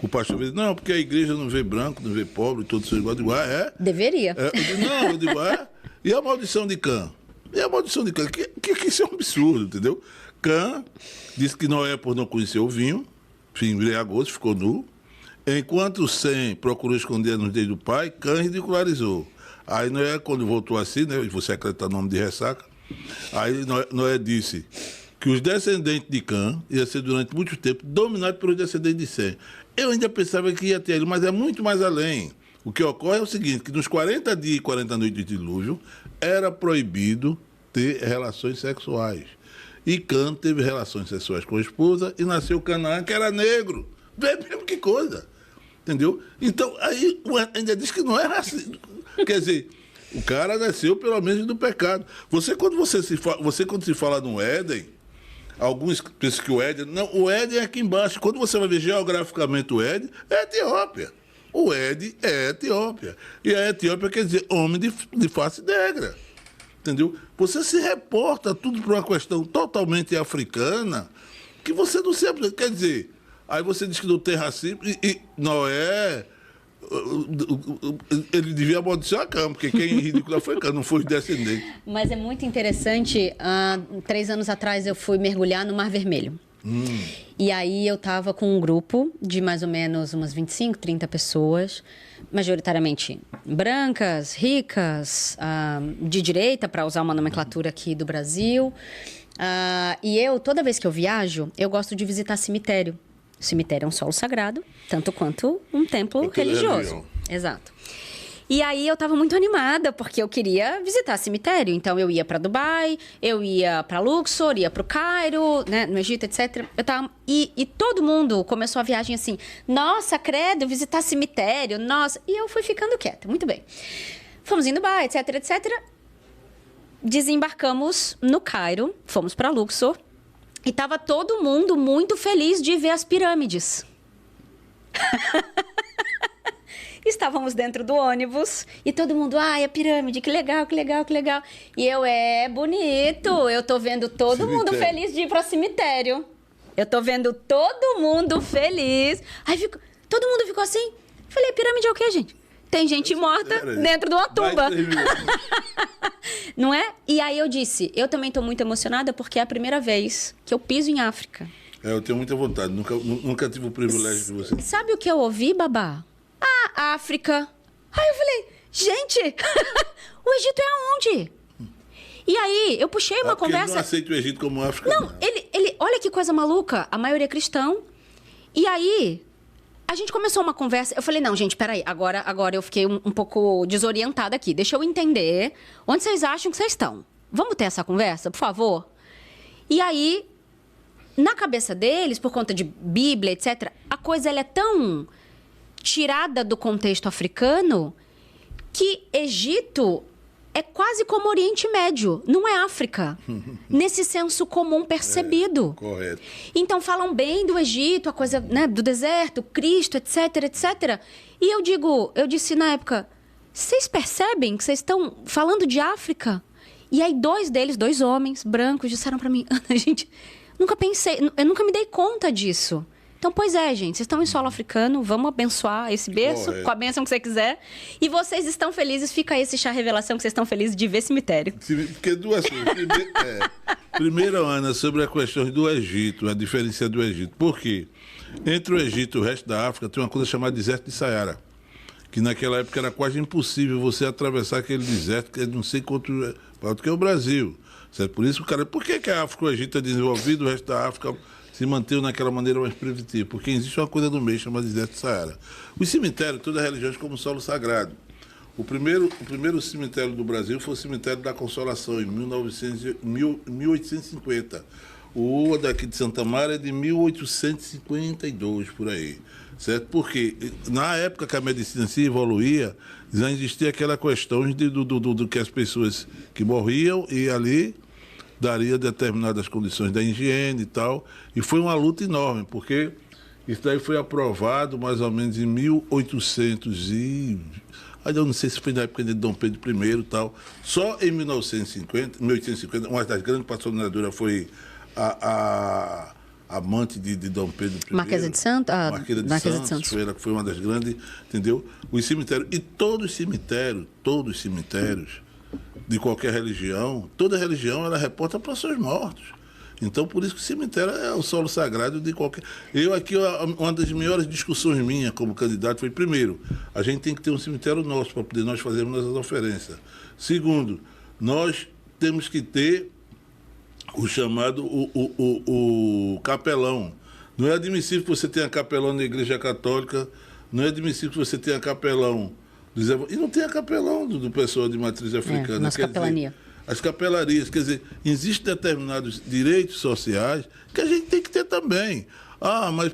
o pastor disse, não, porque a igreja não vê branco, não vê pobre, todos são iguais. Eu digo, Deveria. Eu digo, E a maldição de Cã? Que isso é um absurdo, entendeu? Cã disse que Noé, por não conhecer o vinho, se embriagou, ficou nu. Enquanto Sem procurou esconder a nudez do pai, Cã ridicularizou. Aí Noé, quando voltou assim, né, você acredita o nome de ressaca, aí Noé disse, que os descendentes de Cã ia ser durante muito tempo dominado pelos descendentes de Sem. Eu ainda pensava que ia ter ele, mas é muito mais além. O que ocorre é o seguinte, que nos 40 dias e 40 noites de dilúvio era proibido ter relações sexuais. E Cã teve relações sexuais com a esposa e nasceu Canaã, que era negro. Vê mesmo que coisa. Entendeu? Então, aí ainda diz que não é racismo. Quer dizer, o cara nasceu pelo menos do pecado. Quando se fala no Éden, alguns pensam que o Éden... Não, o Éden é aqui embaixo. Quando você vai ver geograficamente o Éden, é Etiópia. O Éden é Etiópia. E a Etiópia quer dizer homem de face negra. Entendeu? Você se reporta tudo para uma questão totalmente africana que você não sabe. Quer dizer, aí você diz que não tem racismo e Noé... Ele devia amaldiçoar a Cã, porque quem ridicula foi Cã, não foi os descendentes. Mas é muito interessante. 3 anos atrás eu fui mergulhar no Mar Vermelho. E aí eu estava com um grupo de mais ou menos umas 25, 30 pessoas, majoritariamente brancas, ricas, de direita, para usar uma nomenclatura aqui do Brasil. E eu, toda vez que eu viajo, eu gosto de visitar cemitério. O cemitério é um solo sagrado, tanto quanto um templo religioso. Exato. E aí eu estava muito animada, porque eu queria visitar cemitério. Então eu ia para Dubai, eu ia para Luxor, ia para o Cairo, né, no Egito, etc. E todo mundo começou a viagem assim, nossa, credo, visitar cemitério, nossa. E eu fui ficando quieta, muito bem. Fomos em Dubai, etc, etc. Desembarcamos no Cairo, fomos para Luxor. E estava todo mundo muito feliz de ver as pirâmides. Estávamos dentro do ônibus e todo mundo, ai, a pirâmide, que legal, que legal, que legal. E eu, bonito, eu tô vendo todo mundo feliz de ir pro cemitério. Eu tô vendo todo mundo feliz. Aí todo mundo ficou assim. Falei, pirâmide é o quê, gente? Tem gente morta dentro de uma tumba. Não é? E aí eu disse, eu também tô muito emocionada porque é a primeira vez que eu piso em África. Eu tenho muita vontade, nunca tive o privilégio de você. Sabe o que eu ouvi, Babá? África. Aí eu falei, gente, o Egito é aonde? E aí, eu puxei uma conversa... Ele não aceita o Egito como África. Não, ele... Olha que coisa maluca. A maioria é cristão. E aí, a gente começou uma conversa. Eu falei, não, gente, peraí. Agora eu fiquei um pouco desorientada aqui. Deixa eu entender onde vocês acham que vocês estão. Vamos ter essa conversa, por favor? E aí, na cabeça deles, por conta de Bíblia, etc., a coisa ela é tão... tirada do contexto africano, que Egito é quase como Oriente Médio, não é África, nesse senso comum percebido. Correto. Então falam bem do Egito, a coisa, né, do deserto, Cristo, etc, etc. E eu disse na época, vocês percebem que vocês estão falando de África? E aí 2 deles, 2 homens brancos, disseram para mim, Ana, gente, eu nunca me dei conta disso. Então, pois é, gente, vocês estão em solo africano, vamos abençoar esse berço com a bênção que você quiser. E vocês estão felizes, fica aí esse chá revelação que vocês estão felizes de ver cemitério. Porque 2 coisas. Primeiro, Ana, sobre a questão do Egito, a diferença do Egito. Por quê? Entre o Egito e o resto da África tem uma coisa chamada deserto de Saara, que naquela época era quase impossível você atravessar aquele deserto, que é não sei quanto do que é o Brasil. Certo? Por isso, por que a África e o Egito é desenvolvido, o resto da África se manteve naquela maneira mais primitiva? Porque existe uma coisa no meio chamada deserto de Saara. Os cemitérios, todas as religiões como solo sagrado. O primeiro cemitério do Brasil foi o cemitério da Consolação, em 1850. O daqui de Santa Maria é de 1852, por aí. Certo? Porque na época que a medicina se evoluía, já existia aquela questão do que as pessoas que morriam e ali daria determinadas condições da higiene e tal. E foi uma luta enorme, porque isso daí foi aprovado mais ou menos em 1800 e... eu não sei se foi na época de Dom Pedro I e tal. Só em 1850, uma das grandes patrocinadoras foi a amante de Dom Pedro I. Marquesa de Santos. Marquesa de Santos. Foi ela que foi uma das grandes, entendeu? Os cemitérios. E todos os cemitérios, de qualquer religião, toda religião, ela reporta para seus mortos. Então, por isso que o cemitério é o solo sagrado de qualquer... Eu aqui, uma das maiores discussões minhas como candidato foi, primeiro, a gente tem que ter um cemitério nosso para poder nós fazermos nossas oferenças. Segundo, nós temos que ter o chamado o capelão. Não é admissível que você tenha capelão na Igreja Católica, não é admissível que você tenha capelão e não tenha capelão do pessoal de matriz africana. Nossa capelania. As capelarias, quer dizer, existem determinados direitos sociais que a gente tem que ter também. Mas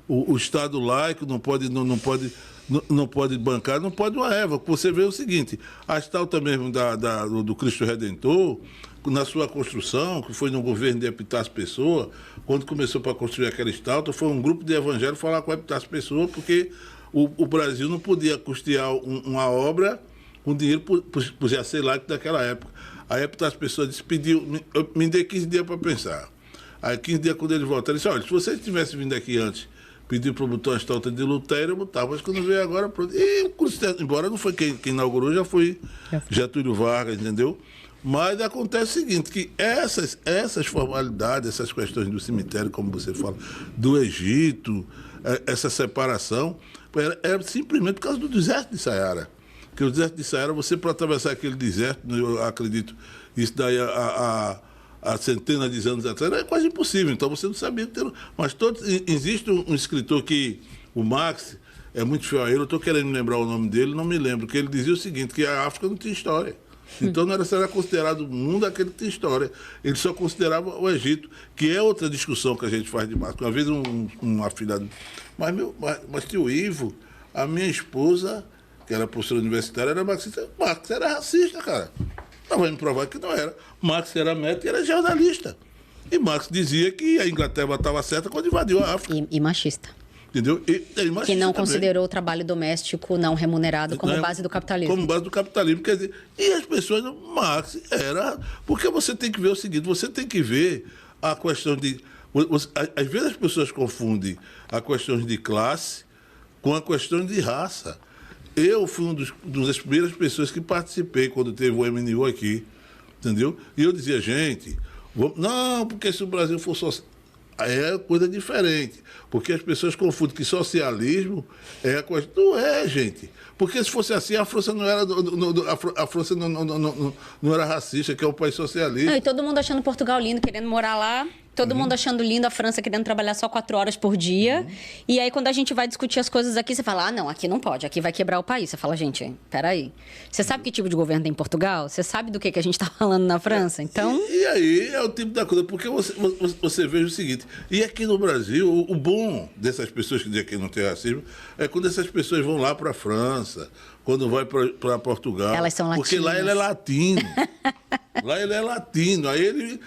o Estado laico não pode bancar, não pode uma Eva. Você vê o seguinte, a estátua mesmo do Cristo Redentor, na sua construção, que foi no governo de Epitácio Pessoa, quando começou para construir aquela estátua, foi um grupo de evangélicos falar com Epitácio Pessoa, porque o Brasil não podia custear uma obra com dinheiro por já ser laico daquela época. Aí Epitácio Pessoa disse, me dê 15 dias para pensar. Aí 15 dias quando ele voltou, ele disse, olha, se você tivesse vindo aqui antes, pediu para botar uma estátua de Lutero, eu botava, mas quando veio agora, pronto. E o Cristo, embora não foi quem inaugurou, já foi Getúlio Vargas, entendeu? Mas acontece o seguinte, que essas formalidades, essas questões do cemitério, como você fala, do Egito, essa separação, era simplesmente por causa do deserto de Saara. Porque o deserto de Saara, você para atravessar aquele deserto, eu acredito, isso daí há centenas de anos atrás, é quase impossível. Então você não sabia ter. Mas existe um escritor que, o Marx, é muito fiel a ele, eu estou querendo me lembrar o nome dele, não me lembro, que ele dizia o seguinte, que a África não tinha história. Então não era considerado o mundo aquele que tem história. Ele só considerava o Egito, que é outra discussão que a gente faz de Marx. Uma vez um afilhado, mas tio Ivo, a minha esposa, que era professora universitária, era marxista. Marx era racista, cara. Não vai me provar que não era. Marx era médico e era jornalista. E Marx dizia que a Inglaterra estava certa quando invadiu a África. E machista. Entendeu? Que não considerou o trabalho doméstico não remunerado como base do capitalismo. Como base do capitalismo. Quer dizer, e as pessoas, Marx era... Porque você tem que ver o seguinte, você tem que ver a questão de... Às vezes as pessoas confundem a questão de classe com a questão de raça. Eu fui uma das primeiras pessoas que participei quando teve o MNU aqui, entendeu? E eu dizia, gente, não, porque se o Brasil for social... É coisa diferente, porque as pessoas confundem que socialismo é a coisa... Não é, gente. Porque se fosse assim, a França não era, a França não era racista, que é um país socialista. Não, e todo mundo achando Portugal lindo, querendo morar lá. Todo mundo achando lindo a França, querendo trabalhar só 4 horas por dia. E aí, quando a gente vai discutir as coisas aqui, você fala, não, aqui não pode, aqui vai quebrar o país. Você fala, gente, peraí. Você sabe que tipo de governo tem em Portugal? Você sabe do que a gente está falando na França? Então... E aí é o tipo da coisa, porque você veja o seguinte, e aqui no Brasil, o bom dessas pessoas que dizem que não tem racismo, é quando essas pessoas vão lá para a França, quando vai para Portugal. Elas são latinas. Porque lá ele é latino. Lá ele é latino. Aí ele...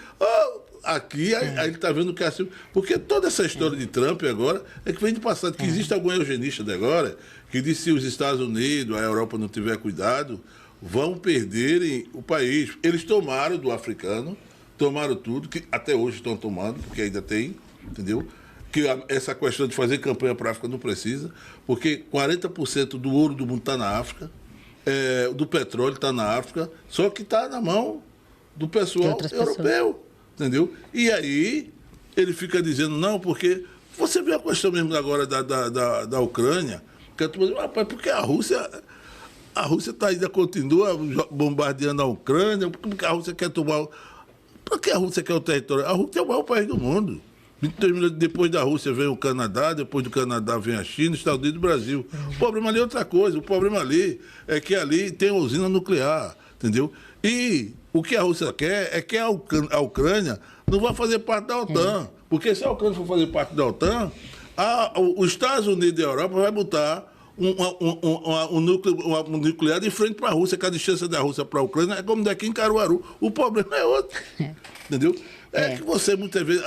Aqui, aí ele está vendo que é assim. Porque toda essa história de Trump agora é que vem do passado, que existe algum eugenista de agora que diz que se os Estados Unidos, a Europa não tiver cuidado, vão perderem o país. Eles tomaram do africano, tomaram tudo, que até hoje estão tomando, porque ainda tem, entendeu? Que essa questão de fazer campanha para a África não precisa, porque 40% do ouro do mundo está na África, do petróleo está na África, só que está na mão do pessoal europeu. Entendeu? E aí ele fica dizendo, não, porque você vê a questão mesmo agora da Ucrânia, que a turma diz, rapaz, porque a Rússia ainda continua bombardeando a Ucrânia, porque a Rússia quer tomar... Por que a Rússia quer o território? A Rússia é o maior país do mundo. Depois da Rússia vem o Canadá, depois do Canadá vem a China, os Estados Unidos e o Brasil. O problema ali é outra coisa, o problema ali é que ali tem uma usina nuclear, entendeu? E o que a Rússia quer é que a Ucrânia não vai fazer parte da OTAN. Porque se a Ucrânia for fazer parte da OTAN, os Estados Unidos e a Europa vai botar um nuclear de frente para a Rússia, que a distância da Rússia para a Ucrânia é como daqui em Caruaru. O problema é outro. Entendeu? Que você, muitas vezes,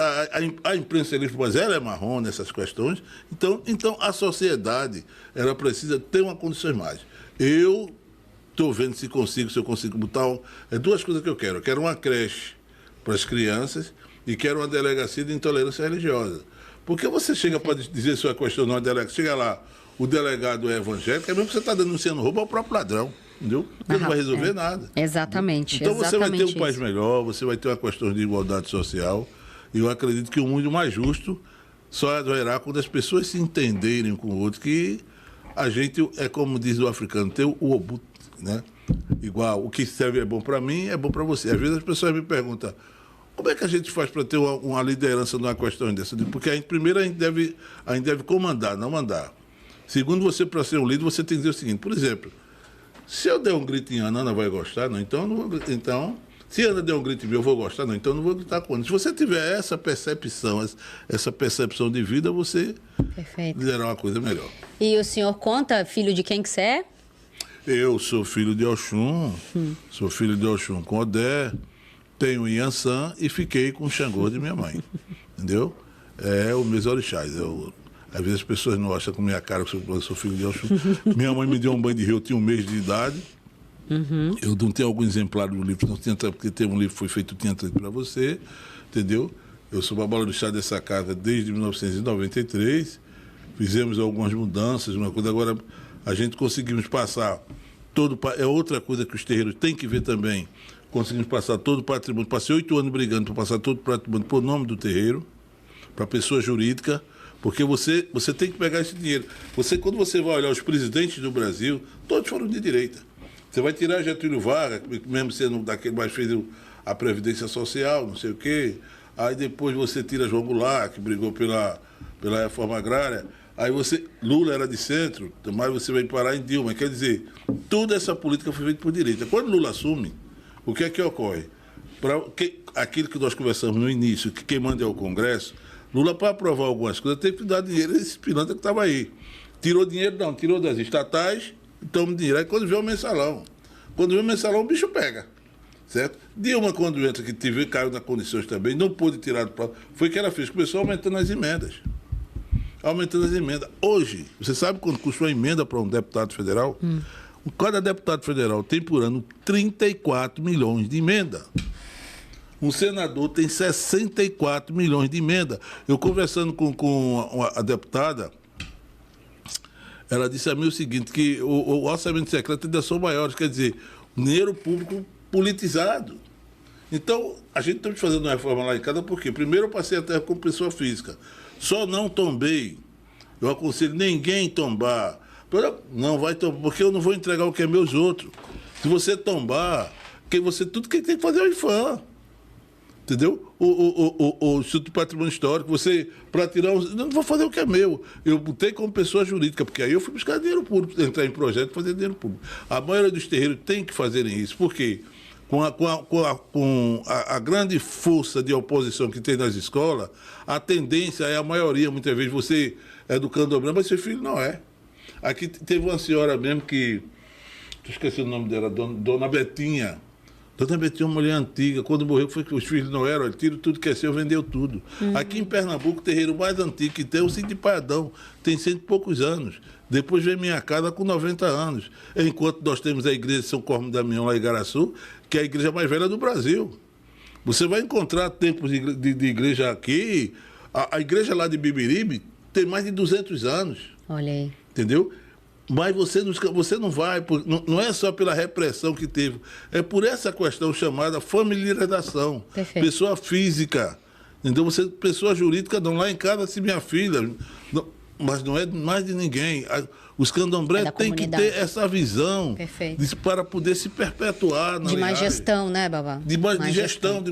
a imprensa livre, mas ela é marrom nessas questões. Então a sociedade, ela precisa ter uma condição mais. Eu estou vendo se eu consigo botar... duas coisas que eu quero. Eu quero uma creche para as crianças e quero uma delegacia de intolerância religiosa. Porque você chega para dizer sua questão numa delegacia, chega lá, o delegado é evangélico, é mesmo que você está denunciando roubo ao próprio ladrão. Entendeu? Porque não vai resolver nada. Exatamente. Então você vai ter um país melhor, você vai ter uma questão de igualdade social. E eu acredito que o mundo mais justo só haverá quando as pessoas se entenderem com o outro, que a gente, é como diz o africano, ter o Obuto. né? Igual, o que serve é bom para mim, é bom para você. Às vezes as pessoas me perguntam, como é que a gente faz para ter uma liderança numa questão dessa? Porque primeiro a gente deve comandar, não mandar. Segundo, você, para ser um líder, você tem que dizer o seguinte, por exemplo, se eu der um grito em Ana, Ana vai gostar? Não, então eu não vou gritar. Então, se Ana der um grito em mim, eu vou gostar? Não, então eu não vou gritar com Ana. Se você tiver essa percepção de vida, você liderar uma coisa melhor. E o senhor conta, filho de quem que você é? Eu sou filho de Oxum, sou filho de Oxum com Odé, tenho Iansã e fiquei com o Xangô de minha mãe, entendeu? É o meus orixás. Às vezes as pessoas não acham com minha cara que eu sou filho de Oxum. Minha mãe me deu um banho de rio, eu tinha 1 mês de idade. Eu não tenho algum exemplar do livro, não tinha, porque tem um livro que foi feito, tinha trazido para você, entendeu? Eu sou babalorixá dessa casa desde 1993, fizemos algumas mudanças, uma coisa, agora a gente conseguimos passar é outra coisa que os terreiros têm que ver também, conseguimos passar todo o patrimônio, passei 8 anos brigando para passar todo o patrimônio por nome do terreiro, para pessoa jurídica, porque você tem que pegar esse dinheiro. Quando você vai olhar os presidentes do Brasil, todos foram de direita. Você vai tirar Getúlio Vargas, mesmo sendo daquele mais fez a Previdência Social, não sei o quê. Aí depois você tira João Goulart, que brigou pela reforma agrária. Aí Lula era de centro, mas você vai parar em Dilma. Quer dizer, toda essa política foi feita por direita. Quando Lula assume, o que é que ocorre? Aquilo que nós conversamos no início, que quem manda é o Congresso, Lula, para aprovar algumas coisas, teve que dar dinheiro a esse pilantra que estava aí. Tirou dinheiro, não, tirou das estatais, então dinheiro. Aí quando vê o mensalão. Quando vê o mensalão, o bicho pega. Certo? Dilma, quando entra, que caiu nas condições também, não pôde tirar do prazo. Foi o que ela fez, começou aumentando as emendas. Hoje, você sabe quanto custa uma emenda para um deputado federal? Cada deputado federal tem por ano 34 milhões de emenda. Um senador tem 64 milhões de emenda. Eu conversando com a deputada, ela disse a mim o seguinte, que o orçamento secreto ainda são maiores, quer dizer, o dinheiro público politizado. Então, a gente está fazendo uma reforma lá em casa, porque primeiro eu passei a terra como pessoa física. Só não tombei. Eu aconselho ninguém tombar. Não vai tombar, porque eu não vou entregar o que é meus outros. Se você tombar, tudo que tem que fazer é o IFAM. Entendeu? O Instituto de Patrimônio Histórico, para tirar não vou fazer o que é meu. Eu botei como pessoa jurídica, porque aí eu fui buscar dinheiro público, entrar em projeto e fazer dinheiro público. A maioria dos terreiros tem que fazerem isso. Por quê? Com a grande força de oposição que tem nas escolas, a tendência é a maioria, muitas vezes, você é do candomblé, mas seu filho não é. Aqui teve uma senhora mesmo que, esqueci o nome dela, Dona Betinha. Dona Betinha é uma mulher antiga, quando morreu foi que os filhos não eram, ele tirou tudo que é seu, vendeu tudo. Aqui em Pernambuco, o terreiro mais antigo que tem é o Sítio de Paiadão, tem 100 e poucos anos. Depois vem Minha Casa com 90 anos. Enquanto nós temos a igreja de São Cosme Damião lá em Igaraçu, que é a igreja mais velha do Brasil. Você vai encontrar templos de igreja aqui, a igreja lá de Bibiribe tem mais de 200 anos. Olha aí. Entendeu? Mas você não vai, não é só pela repressão que teve, é por essa questão chamada familiarização. Perfeito. Pessoa física. Entendeu? Pessoa jurídica, não. Lá em casa, se minha filha, mas não é mais de ninguém. Os candomblé têm que ter essa visão para poder se perpetuar. De mais gestão, né, Babá? De gestão.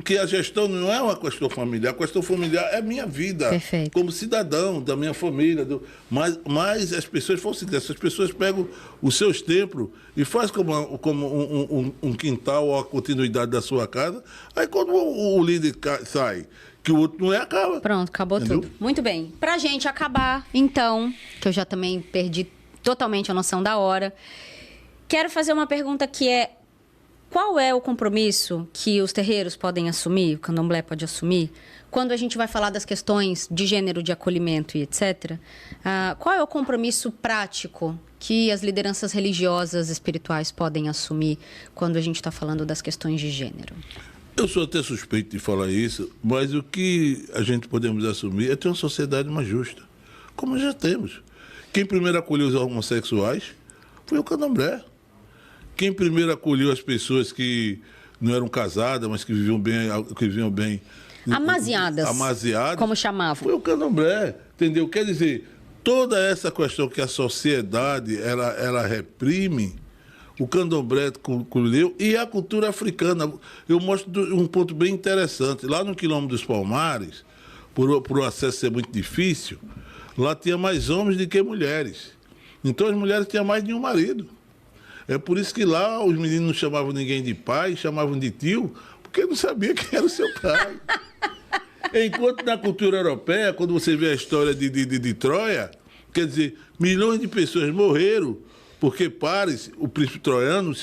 Que a gestão não é uma questão familiar. A questão familiar é minha vida. Perfeito. Como cidadão da minha família. Mas as pessoas essas pessoas pegam os seus templos e fazem como um quintal ou a continuidade da sua casa. Aí quando o líder sai, que o outro não é, acaba. Pronto, acabou. Entendeu? Tudo. Muito bem. Pra gente acabar, então, que eu já também perdi totalmente a noção da hora, quero fazer uma pergunta que é: qual é o compromisso que os terreiros podem assumir, o candomblé pode assumir, quando a gente vai falar das questões de gênero, de acolhimento e etc.? Qual é o compromisso prático que as lideranças religiosas, espirituais podem assumir quando a gente está falando das questões de gênero? Eu sou até suspeito de falar isso, mas o que a gente podemos assumir é ter uma sociedade mais justa, como já temos. Quem primeiro acolheu os homossexuais foi o candomblé. Quem primeiro acolheu as pessoas que não eram casadas, mas que viviam bem. Amaziadas. Como chamavam. Foi o candomblé, entendeu? Quer dizer, toda essa questão que a sociedade ela reprime, o candomblé colheu, e a cultura africana. Eu mostro um ponto bem interessante. Lá no Quilombo dos Palmares, por o acesso ser muito difícil, lá tinha mais homens do que mulheres. Então as mulheres tinham mais de um marido. É por isso que lá os meninos não chamavam ninguém de pai, chamavam de tio, porque não sabia quem era o seu pai. Enquanto na cultura europeia, quando você vê a história de Troia, quer dizer, milhões de pessoas morreram porque Paris, o príncipe troiano,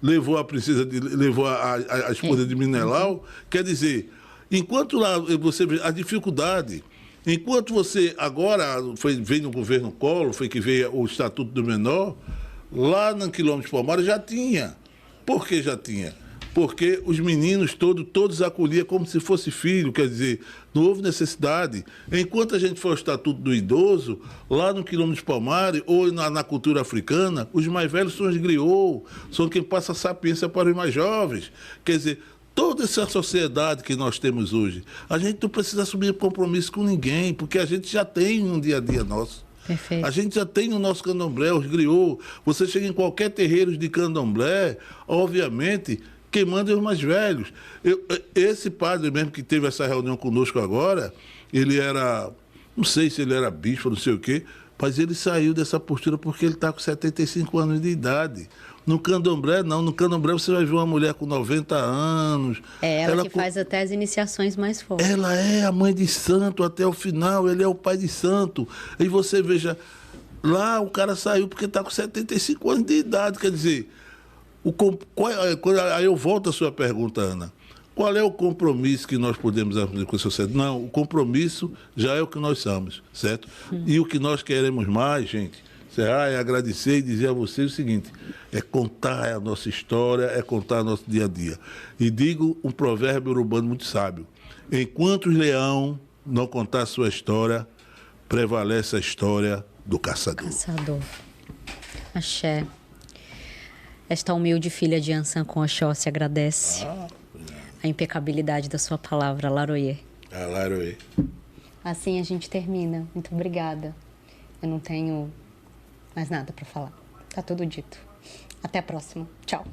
levou a princesa, levou a esposa de Menelau. Quer dizer, enquanto lá você vê a dificuldade, enquanto você agora veio no governo Collor, foi que veio o Estatuto do Menor, lá no Quilombo dos Palmares já tinha. Por que já tinha? Porque os meninos todos acolhiam como se fosse filho, quer dizer, não houve necessidade. Enquanto a gente for ao Estatuto do Idoso, lá no Quilombo dos Palmares, ou na cultura africana, os mais velhos são os griots, são quem passa a sapiência para os mais jovens. Quer dizer, toda essa sociedade que nós temos hoje, a gente não precisa assumir compromisso com ninguém, porque a gente já tem um dia a dia nosso. Perfeito. A gente já tem o nosso candomblé, os griots. Você chega em qualquer terreiro de candomblé, obviamente, quem manda é os mais velhos. Esse padre mesmo que teve essa reunião conosco agora, ele era, não sei se ele era bispo, não sei o quê, mas ele saiu dessa postura porque ele está com 75 anos de idade. No candomblé, não. No candomblé você vai ver uma mulher com 90 anos. É ela que faz até as iniciações mais fortes. Ela é a mãe de santo até o final, ele é o pai de santo. E você veja, lá o cara saiu porque está com 75 anos de idade, quer dizer... Aí eu volto à sua pergunta, Ana. Qual é o compromisso que nós podemos fazer com a sociedade? Não, o compromisso já é o que nós somos, certo? E o que nós queremos mais, gente, é agradecer e dizer a vocês o seguinte, é contar a nossa história, é contar o nosso dia a dia. E digo um provérbio urbano muito sábio. Enquanto o leão não contar a sua história, prevalece a história do caçador. Caçador. Axé. Esta humilde filha de Ansan com Oxóssi agradece a impecabilidade da sua palavra, Laroye. Laroye. Assim a gente termina. Muito obrigada. Eu não tenho mais nada para falar. Tá tudo dito. Até a próxima. Tchau.